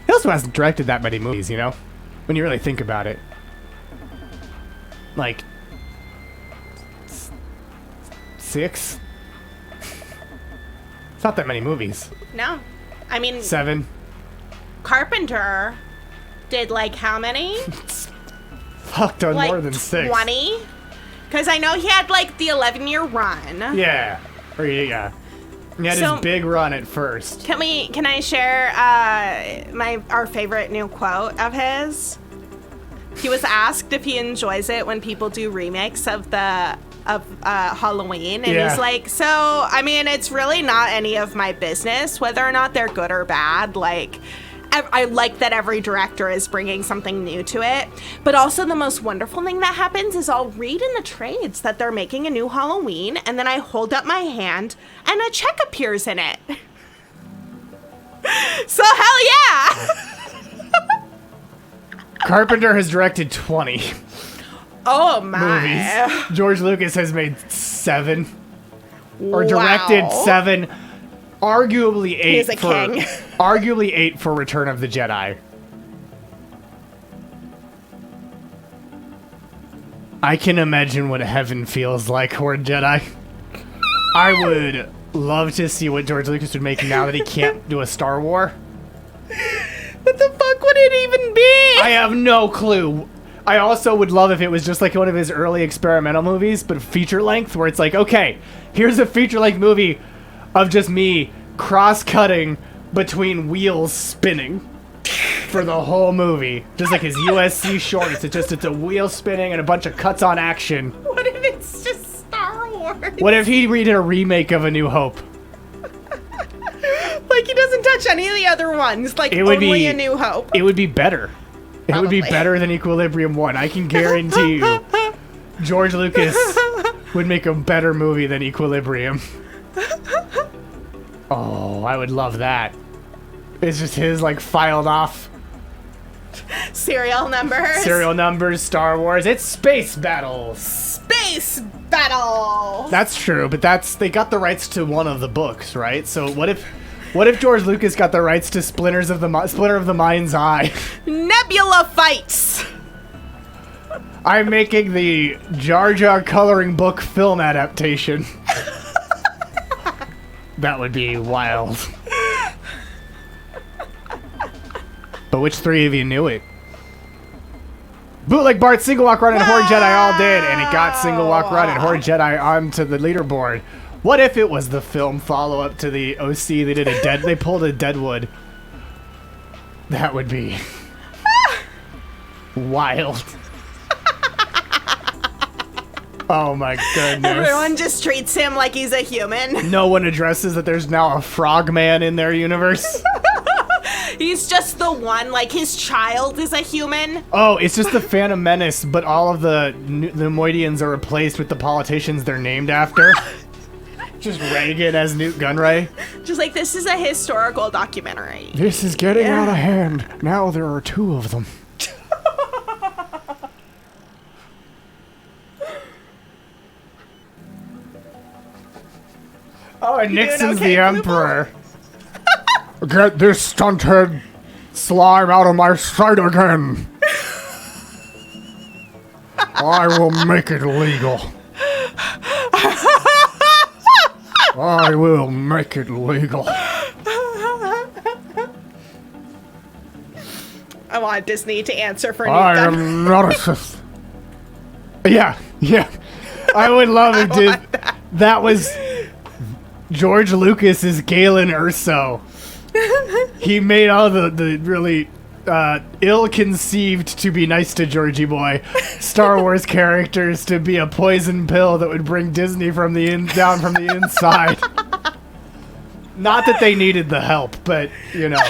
He also hasn't directed that many movies, you know? When you really think about it. Like... 6? It's not that many movies. No. I mean, 7. Carpenter did, like, how many? Fuck, done Like more than 6. 20? Because I know he had, like, the 11-year run. Yeah. Or yeah. He had So- his big run at first. Can I share our favorite new quote of his? He was asked if he enjoys it when people do remakes of Halloween, and Yeah. he's like, so I mean, it's really not any of my business whether or not they're good or bad. Like, I like that every director is bringing something new to it, but also the most wonderful thing that happens is I'll read in the trades that they're making a new Halloween, and then I hold up my hand and a check appears in it. So hell yeah. Carpenter has directed 20 Oh my. movies. George Lucas has made 7. Or directed Wow. 7. Arguably 8 He's a for king. arguably 8 for Return of the Jedi. I can imagine what heaven feels like for a Jedi. I would love to see what George Lucas would make now that he can't do a Star War. What the fuck would it even be? I have no clue. I also would love if it was just like one of his early experimental movies, but feature length, where it's like, okay, here's a feature length movie of just me cross-cutting between wheels spinning for the whole movie. Just like his USC shorts. It's a wheel spinning and a bunch of cuts on action. What if it's just Star Wars? What if he redid a remake of A New Hope? Like, he doesn't touch any of the other ones. Like, It would only be- A New Hope. It would be better. It would be Probably. better than Equilibrium 1. I can guarantee you. George Lucas would make a better movie than Equilibrium. Oh, I would love that. It's just his, like, filed off Serial numbers. Serial numbers, Star Wars. It's space battles. Space battle. That's true, but they got the rights to one of the books, right? So what if George Lucas got the rights to Splinter of the Mind's Eye? Nebula fights. I'm making the Jar Jar coloring book film adaptation. That would be wild. But which three of you knew it? Bootleg Bart, Single Walk Run, and Horde Jedi all did, and it got Single Walk Run and Horde Jedi onto the leaderboard. What if it was the film follow-up to the OC? They pulled a Deadwood. That would be wild. Oh my goodness. Everyone just treats him like he's a human. No one addresses that there's now a frogman in their universe. He's just the one, like his child is a human. Oh, it's just the Phantom Menace, but all of the Moidians are replaced with the politicians they're named after. Just Reagan as Newt Gunray. Just like, this is a historical documentary. This is getting out of hand. Now there are two of them. Oh, and Nixon's okay, the emperor. Get this stunted slime out of my sight again. I will make it legal. I will make it legal. I want Disney to answer for I Newt am not a Sith. Yeah. I would love it, that was George Lucas's Galen Erso. He made all the really ill-conceived, to be nice to Georgie boy, Star Wars characters to be a poison pill that would bring Disney down from the inside. Not that they needed the help, but, you know,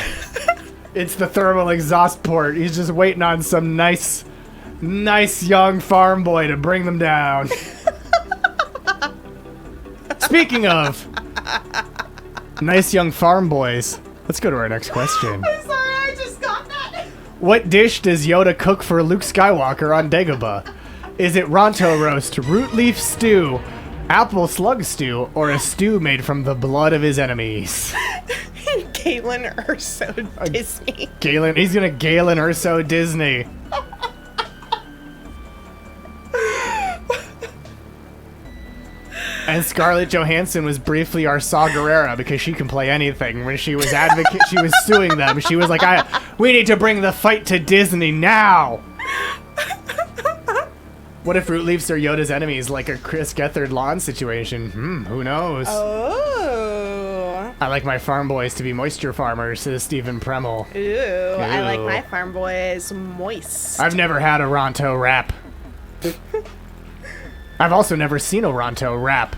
it's the thermal exhaust port. He's just waiting on some nice young farm boy to bring them down. Speaking of nice young farm boys, let's go to our next question. I'm sorry, I just got that. What dish does Yoda cook for Luke Skywalker on Dagobah? Is it Ronto roast, root leaf stew, apple slug stew, or a stew made from the blood of his enemies? Galen Erso Disney. He's gonna Galen Erso Disney. And Scarlett Johansson was briefly our Saw Gerrera because she can play anything. When she was she was suing them. She was like, we need to bring the fight to Disney now. What if Root Leafs are Yoda's enemies, like a Chris Gethard lawn situation? Who knows? Oh. I like my farm boys to be moisture farmers, says Stephen Premmel. Ooh, I like Ew. my farm boys moist. I've never had a Ronto wrap. I've also never seen a Ronto rap.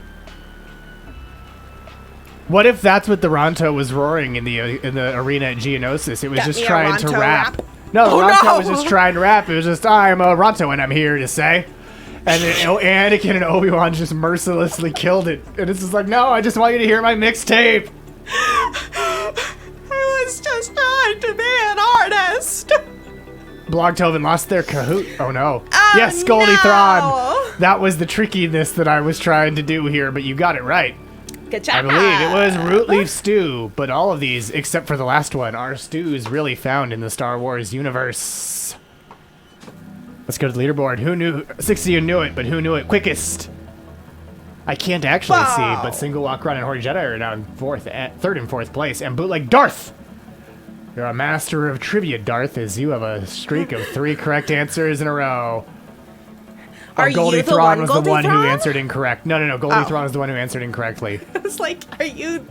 What if that's what the Ronto was roaring in the arena at Geonosis? It was Get just me a trying to Ronto rap. rap? No, Oh, Ronto no! was just trying to rap. It was just, I'm a Ronto and I'm here to say. And then Anakin and Obi-Wan just mercilessly killed it. And it's just like, no, I just want you to hear my mixtape. I was just trying to be an artist. Blogtoven lost their Kahoot. Oh no. Oh, yes, Goldie no. Thrawn. That was the trickiness that I was trying to do here, but you got it right. Good job. I believe it was root leaf stew, but all of these, except for the last one, are stews really found in the Star Wars universe. Let's go to the leaderboard. Who knew? 60 of you knew it, but who knew it quickest? I can't actually see, but Single Walk Run and Horde Jedi are now in third and fourth place, and Bootleg Darth. You're a master of trivia, Darth, as you have a streak of 3 correct answers in a row. Are Goldie you the Thrawn one, was Goldie the one who Thrawn? answered incorrect. No. Goldie Thrawn was the one who answered incorrectly. I was like, are you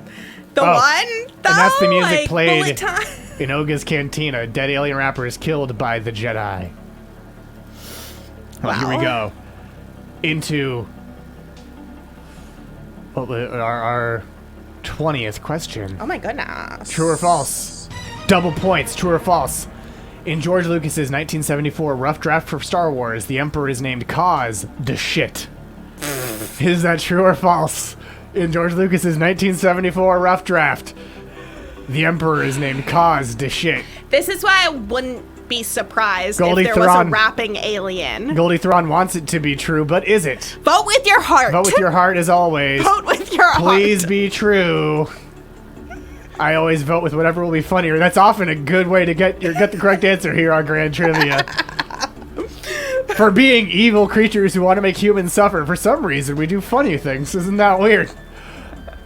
the Oh, one? Though? And that's the music Like, played bullet time? in Oga's Cantina. Dead alien rapper is killed by the Jedi. Well, here we go. Into our 20th question. Oh my goodness. True or false? Double points, true or false? In George Lucas's 1974 rough draft for Star Wars, the Emperor is named Cause the Shit. Is that true or false? In George Lucas's 1974 rough draft, the Emperor is named Cause the Shit. This is why I wouldn't be surprised Goldie if there was a Thrawn. rapping alien. Goldie Thrawn wants it to be true, but is it? Vote with your heart. Vote with your heart as always. Vote with your heart. Please be true. I always vote with whatever will be funnier. That's often a good way to get the correct answer here on Grand Trivia. For being evil creatures who want to make humans suffer, for some reason we do funny things. Isn't that weird?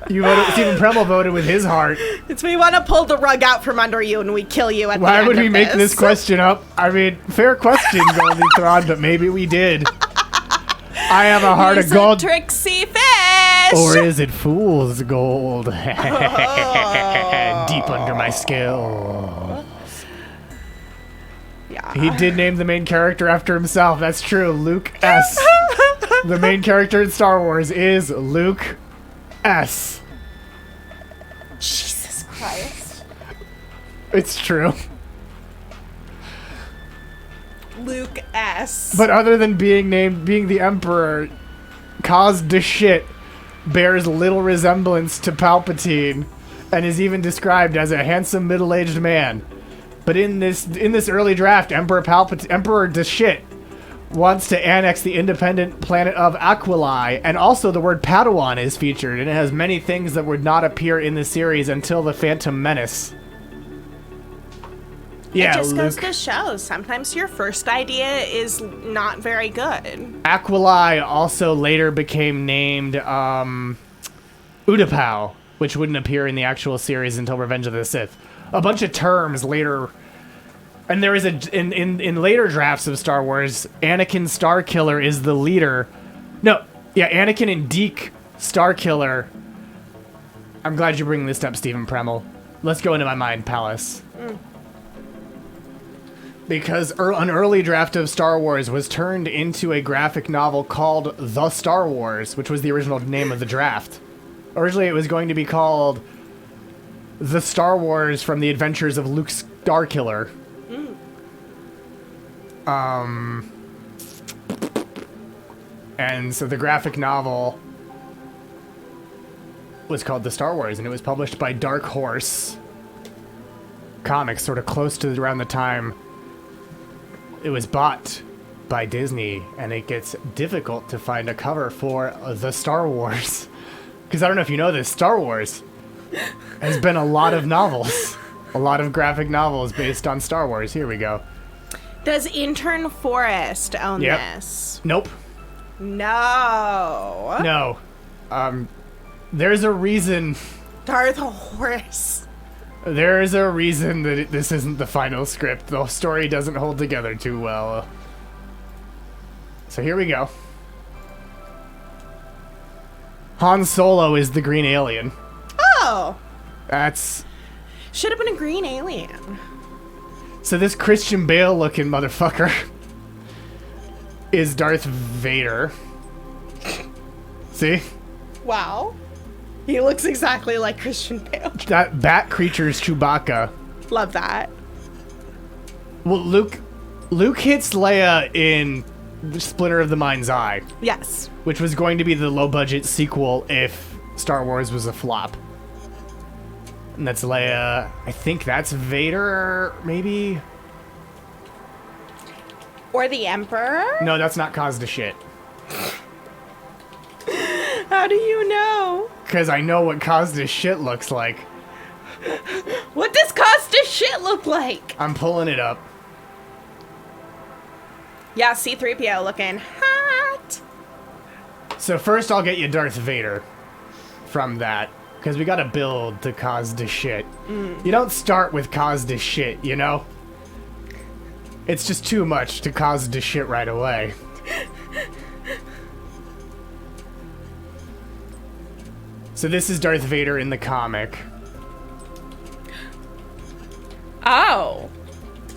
You voted. Stephen Premel voted with his heart. It's we want to pull the rug out from under you and we kill you at the Why end would we of make this question up? I mean, fair question, Goldie Thrawn, but maybe we did. I have a heart of He's gold. a tricksy fish. Or is it fool's gold? Deep under my skill. Yeah. He did name the main character after himself. That's true. Luke S. The main character in Star Wars is Luke S. Jesus Christ. It's true. Luke S. But other than being the Emperor, caused to shit, bears little resemblance to Palpatine, and is even described as a handsome middle-aged man. But in this early draft, Emperor Deshit wants to annex the independent planet of Aquilai, and also the word Padawan is featured, and it has many things that would not appear in the series until the Phantom Menace. Yeah, it just Luke. goes to show, sometimes your first idea is not very good. Aquilai also later became named Utapau, which wouldn't appear in the actual series until Revenge of the Sith. A bunch of terms later, and there is in later drafts of Star Wars, Anakin Starkiller is the leader. No, yeah, Anakin and Deke Starkiller. I'm glad you're bringing this up, Stephen Premel. Let's go into my mind palace. Because an early draft of Star Wars was turned into a graphic novel called The Star Wars, which was the original name of the draft. Originally, it was going to be called The Star Wars from the Adventures of Luke Starkiller. And so the graphic novel was called The Star Wars, and it was published by Dark Horse Comics, sort of close to around the time it was bought by Disney, and it gets difficult to find a cover for The Star Wars. Because I don't know if you know this, Star Wars has been a lot of novels. A lot of graphic novels based on Star Wars. Here we go. Does Intern Forrest own this? Nope. No. No. There's a reason. Darth Horse. There's a reason that this isn't the final script. The story doesn't hold together too well. So here we go. Han Solo is the green alien. Oh. That's... Should have been a green alien. So this Christian Bale looking motherfucker is Darth Vader. See? Wow. He looks exactly like Christian Bale. That bat creature's Chewbacca. Love that. Well, Luke hits Leia in the Splinter of the Mind's Eye, Yes. which was going to be the low-budget sequel if Star Wars was a flop. And that's Leia. I think that's Vader, maybe? Or the Emperor? No, that's not caused to shit. How do you know? Because I know what caused to shit looks like. What does Costa shit look like? I'm pulling it up. Yeah, C-3PO looking hot. So first I'll get you Darth Vader from that. Because we gotta build to cause the shit. You don't start with cause the shit, you know? It's just too much to cause the shit right away. So this is Darth Vader in the comic. Oh.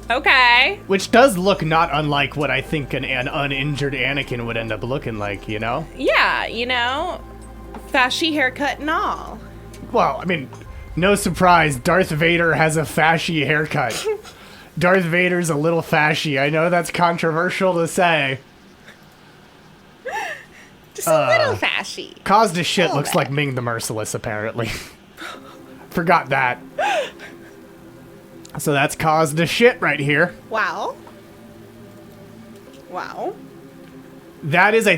Okay. Which does look not unlike what I think an uninjured Anakin would end up looking like, you know? Yeah, you know, fashy haircut and all. Well, I mean, no surprise, Darth Vader has a fashy haircut. Darth Vader's a little fashy. I know that's controversial to say. Just a little fashy. Caused his shit looks bit. like Ming the Merciless, apparently. Forgot that. So that's caused a shit right here. Wow. Wow. That is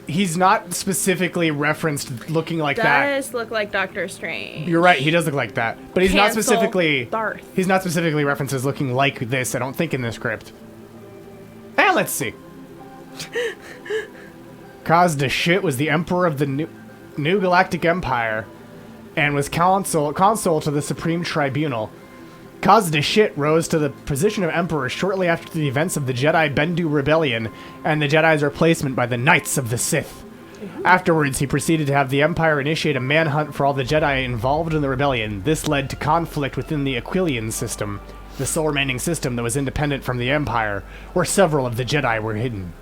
he's not specifically referenced looking like that. Does look like Doctor Strange. You're right, he does look like that. But he's not Cancel specifically Darth. He's not specifically referenced as looking like this, I don't think, in the script. And let's see. Caused a shit was the Emperor of the New Galactic Empire and was consul to the Supreme Tribunal. Caused a shit rose to the position of Emperor shortly after the events of the Jedi Bendu Rebellion and the Jedi's replacement by the Knights of the Sith. Afterwards, he proceeded to have the Empire initiate a manhunt for all the Jedi involved in the rebellion. This led to conflict within the Aquilian system, the sole remaining system that was independent from the Empire, where several of the Jedi were hidden.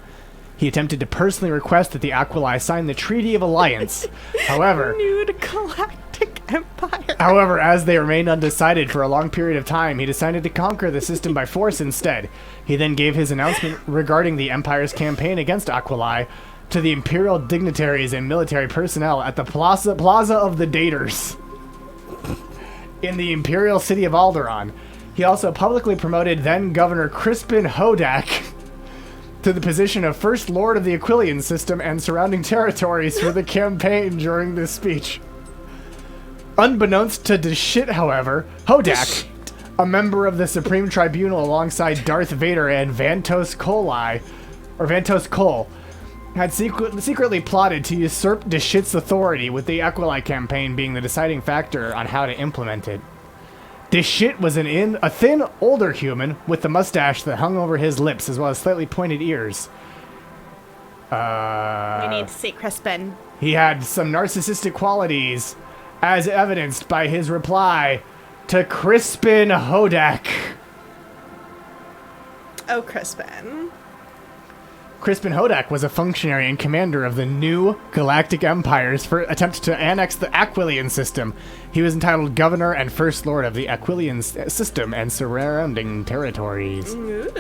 He attempted to personally request that the Aquili sign the Treaty of Alliance. However, Nude Galactic Empire. However, as they remained undecided for a long period of time, he decided to conquer the system by force instead. He then gave his announcement regarding the Empire's campaign against Aquili to the Imperial dignitaries and military personnel at the Plaza of the Daters in the Imperial city of Alderaan. He also publicly promoted then-Governor Crispin Hodak to the position of First Lord of the Aquilian system and surrounding territories for the campaign during this speech. Unbeknownst to Deshit, however, Hodak, a member of the Supreme Tribunal alongside Darth Vader and Vantos Kol, had secretly plotted to usurp Deshit's authority, with the Aquili campaign being the deciding factor on how to implement it. Deshit was a thin, older human with the mustache that hung over his lips, as well as slightly pointed ears. We need to see Crispin. He had some narcissistic qualities, as evidenced by his reply to Crispin Hodak. Oh, Crispin. Crispin Hodak was a functionary and commander of the New Galactic Empire's attempt to annex the Aquilian system. He was entitled Governor and First Lord of the Aquilian system and surrounding territories. Ooh.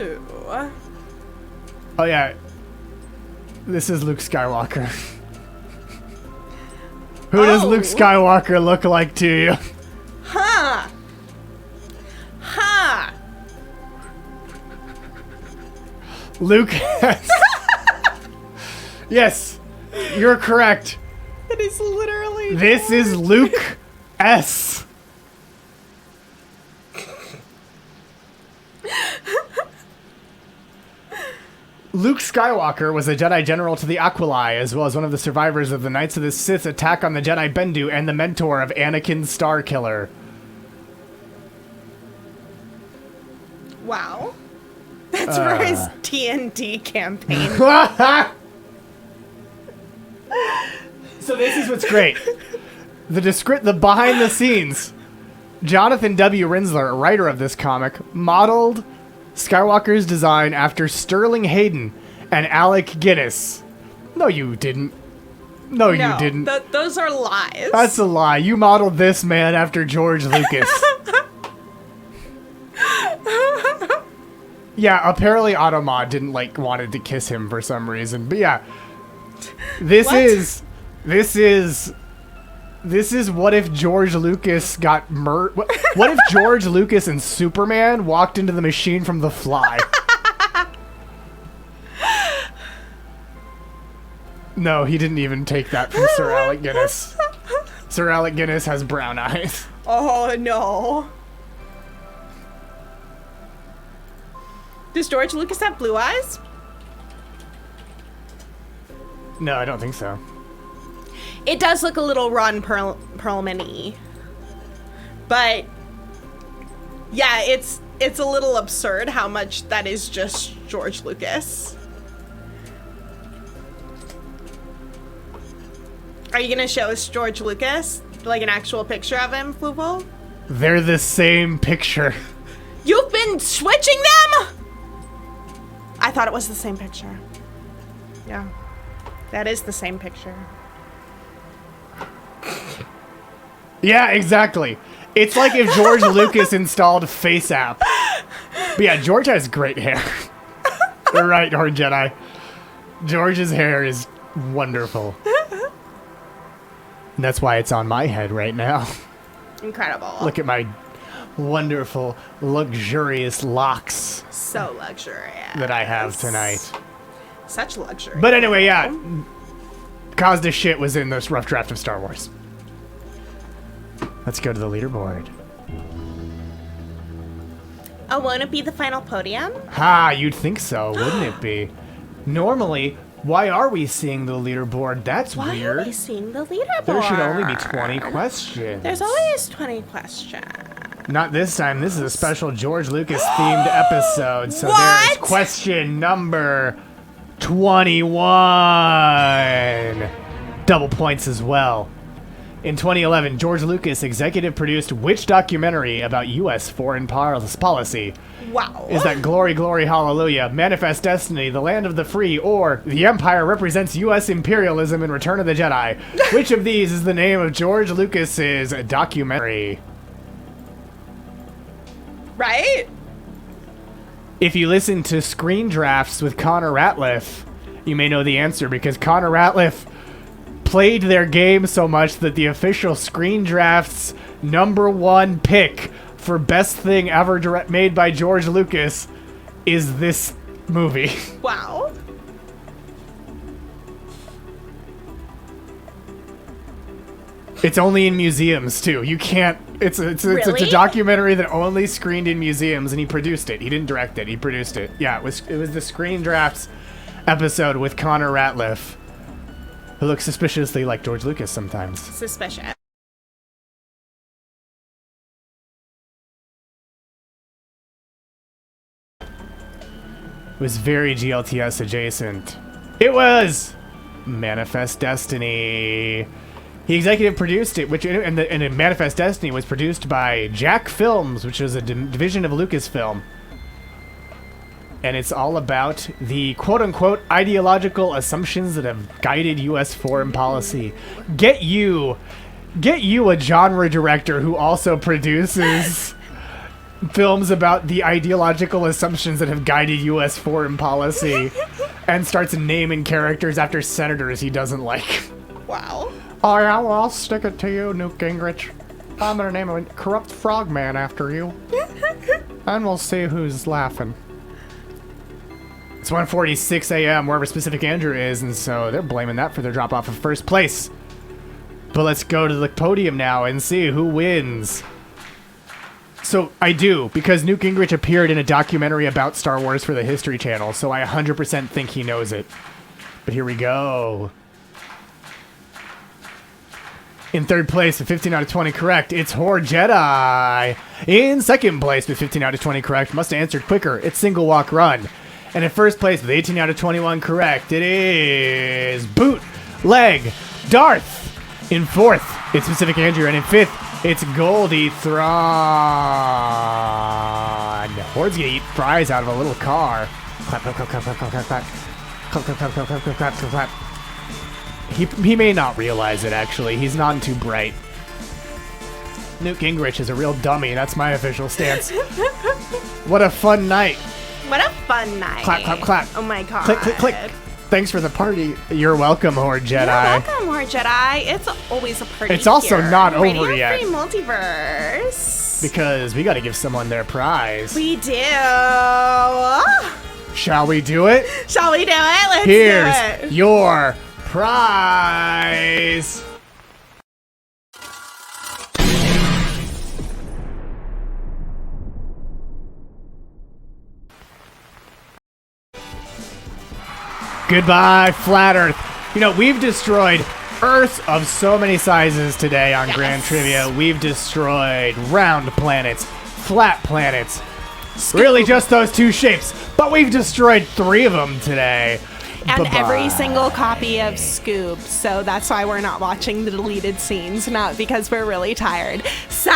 Oh yeah, this is Luke Skywalker. Who does Luke Skywalker look like to you? Huh. Luke S. Yes, you're correct. It is literally... This is Luke S. Luke Skywalker was a Jedi general to the Aquili, as well as one of the survivors of the Knights of the Sith attack on the Jedi Bendu and the mentor of Anakin Starkiller. Wow. That's for his TNT campaign. So this is what's great. The behind the scenes. Jonathan W. Rinsler, writer of this comic, modeled Skywalker's design after Sterling Hayden and Alec Guinness. No, you didn't. No, you didn't. Those are lies. That's a lie. You modeled this man after George Lucas. Yeah, apparently Automod didn't wanted to kiss him for some reason. But yeah. This is what if George Lucas got murdered. What if George Lucas and Superman walked into the machine from The Fly? No, he didn't even take that from Sir Alec Guinness. Sir Alec Guinness has brown eyes. Oh, no. Does George Lucas have blue eyes? No, I don't think so. It does look a little Ron Perlman-y. But yeah, it's a little absurd how much that is just George Lucas. Are you gonna show us George Lucas? Like an actual picture of him, Fluval? They're the same picture. You've been switching them? I thought it was the same picture. Yeah. That is the same picture. Yeah, exactly. It's like if George Lucas installed FaceApp. But yeah, George has great hair. You're right, Horde Jedi. George's hair is wonderful. And that's why it's on my head right now. Incredible. Look at my wonderful, luxurious locks So luxurious. that I have tonight. Such luxury. But anyway, yeah, caused a shit was in this rough draft of Star Wars. Let's go to the leaderboard. Oh, won't it be the final podium? Ha, you'd think so, wouldn't it be? Normally, why are we seeing the leaderboard? That's Why weird. are we seeing the leaderboard? There should only be 20 questions. There's always 20 questions. Not this time. This is a special George Lucas themed episode. So What? there's question number 21. Double points as well. In 2011, George Lucas executive produced which documentary about U.S. foreign policy? Wow. Is that Glory, Glory, Hallelujah, Manifest Destiny, The Land of the Free, or The Empire Represents U.S. Imperialism in Return of the Jedi? Which of these is the name of George Lucas's documentary? Right? If you listen to Screen Drafts with Connor Ratliff, you may know the answer because Connor Ratliff played their game so much that the official Screen Drafts #1 pick for best thing ever made by George Lucas is this movie. Wow. It's only in museums too. You can't. It's a Really? documentary that only screened in museums, and he produced it. He didn't direct it. He produced it. Yeah, it was the Screen Drafts episode with Connor Ratliff, who looks suspiciously like George Lucas sometimes. Suspicious. It was very GLTS adjacent. It was Manifest Destiny. He executive produced it, and Manifest Destiny was produced by Jack Films, which is a division of Lucasfilm. And it's all about the quote-unquote ideological assumptions that have guided U.S. foreign policy. Get you a genre director who also produces films about the ideological assumptions that have guided U.S. foreign policy and starts naming characters after senators he doesn't like. Wow. Oh yeah, well, I'll stick it to you, Newt Gingrich. I'm gonna name a corrupt frogman after you. And we'll see who's laughing. It's 1:46 a.m. wherever Specific Andrew is, and so they're blaming that for their drop-off of first place. But let's go to the podium now and see who wins. So I do, because Newt Gingrich appeared in a documentary about Star Wars for the History Channel, so I 100% think he knows it. But here we go. In third place with 15 out of 20 correct, it's Horde Jedi. In second place with 15 out of 20 correct, must have answered quicker, it's Single Walk Run. And in first place with 18 out of 21 correct, it is Bootleg Darth. In fourth, it's Specific Andrew. And in fifth, it's Goldie Thrawn. Horde's gonna eat fries out of a little car. Clap, clap, clap, clap, clap, clap, clap, clap. Clap, clap, clap, clap, clap, clap, clap, clap, clap. He may not realize it, actually. He's not too bright. Newt Gingrich is a real dummy. That's my official stance. What a fun night. What a fun night. Clap, clap, clap. Oh my god. Click, click, click. Thanks for the party. You're welcome, Horde Jedi. You're welcome, Horde Jedi. It's always a party. It's also here. not over Radio yet. Free Multiverse. Because we gotta give someone their prize. We do. Shall we do it? Shall we do it? Let's Here's do it. your prize. Goodbye, Flat Earth. You know, we've destroyed Earths of so many sizes today on Grand Trivia. We've destroyed round planets, flat planets, really just those two shapes. But we've destroyed 3 of them today. And Bye-bye. every single copy of Scoop. So that's why we're not watching the deleted scenes, not because we're really tired. So,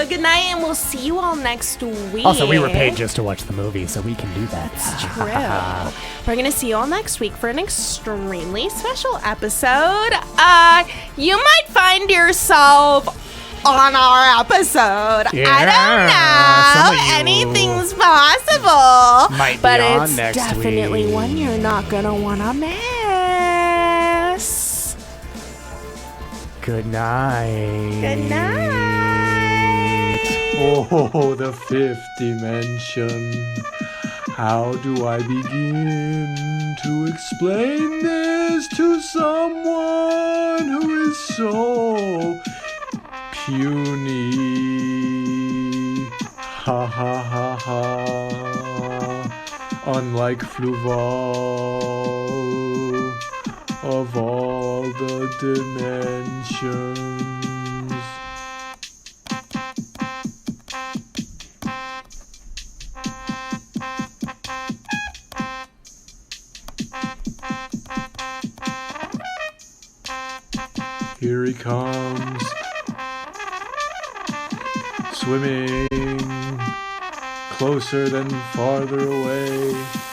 good night, and we'll see you all next week. Also, we were paid just to watch the movie, so we can do that. It's true. We're going to see you all next week for an extremely special episode. You might find yourself on our episode. Yeah, I some don't of know. you Anything's possible. might be but on it's next definitely week. one you're not going to want to miss. Good night. Good night. Oh, the fifth dimension. How do I begin to explain this to someone who is so puny? Ha ha ha ha. Unlike Fluval, of all the dimensions. Here he comes, swimming closer than farther away.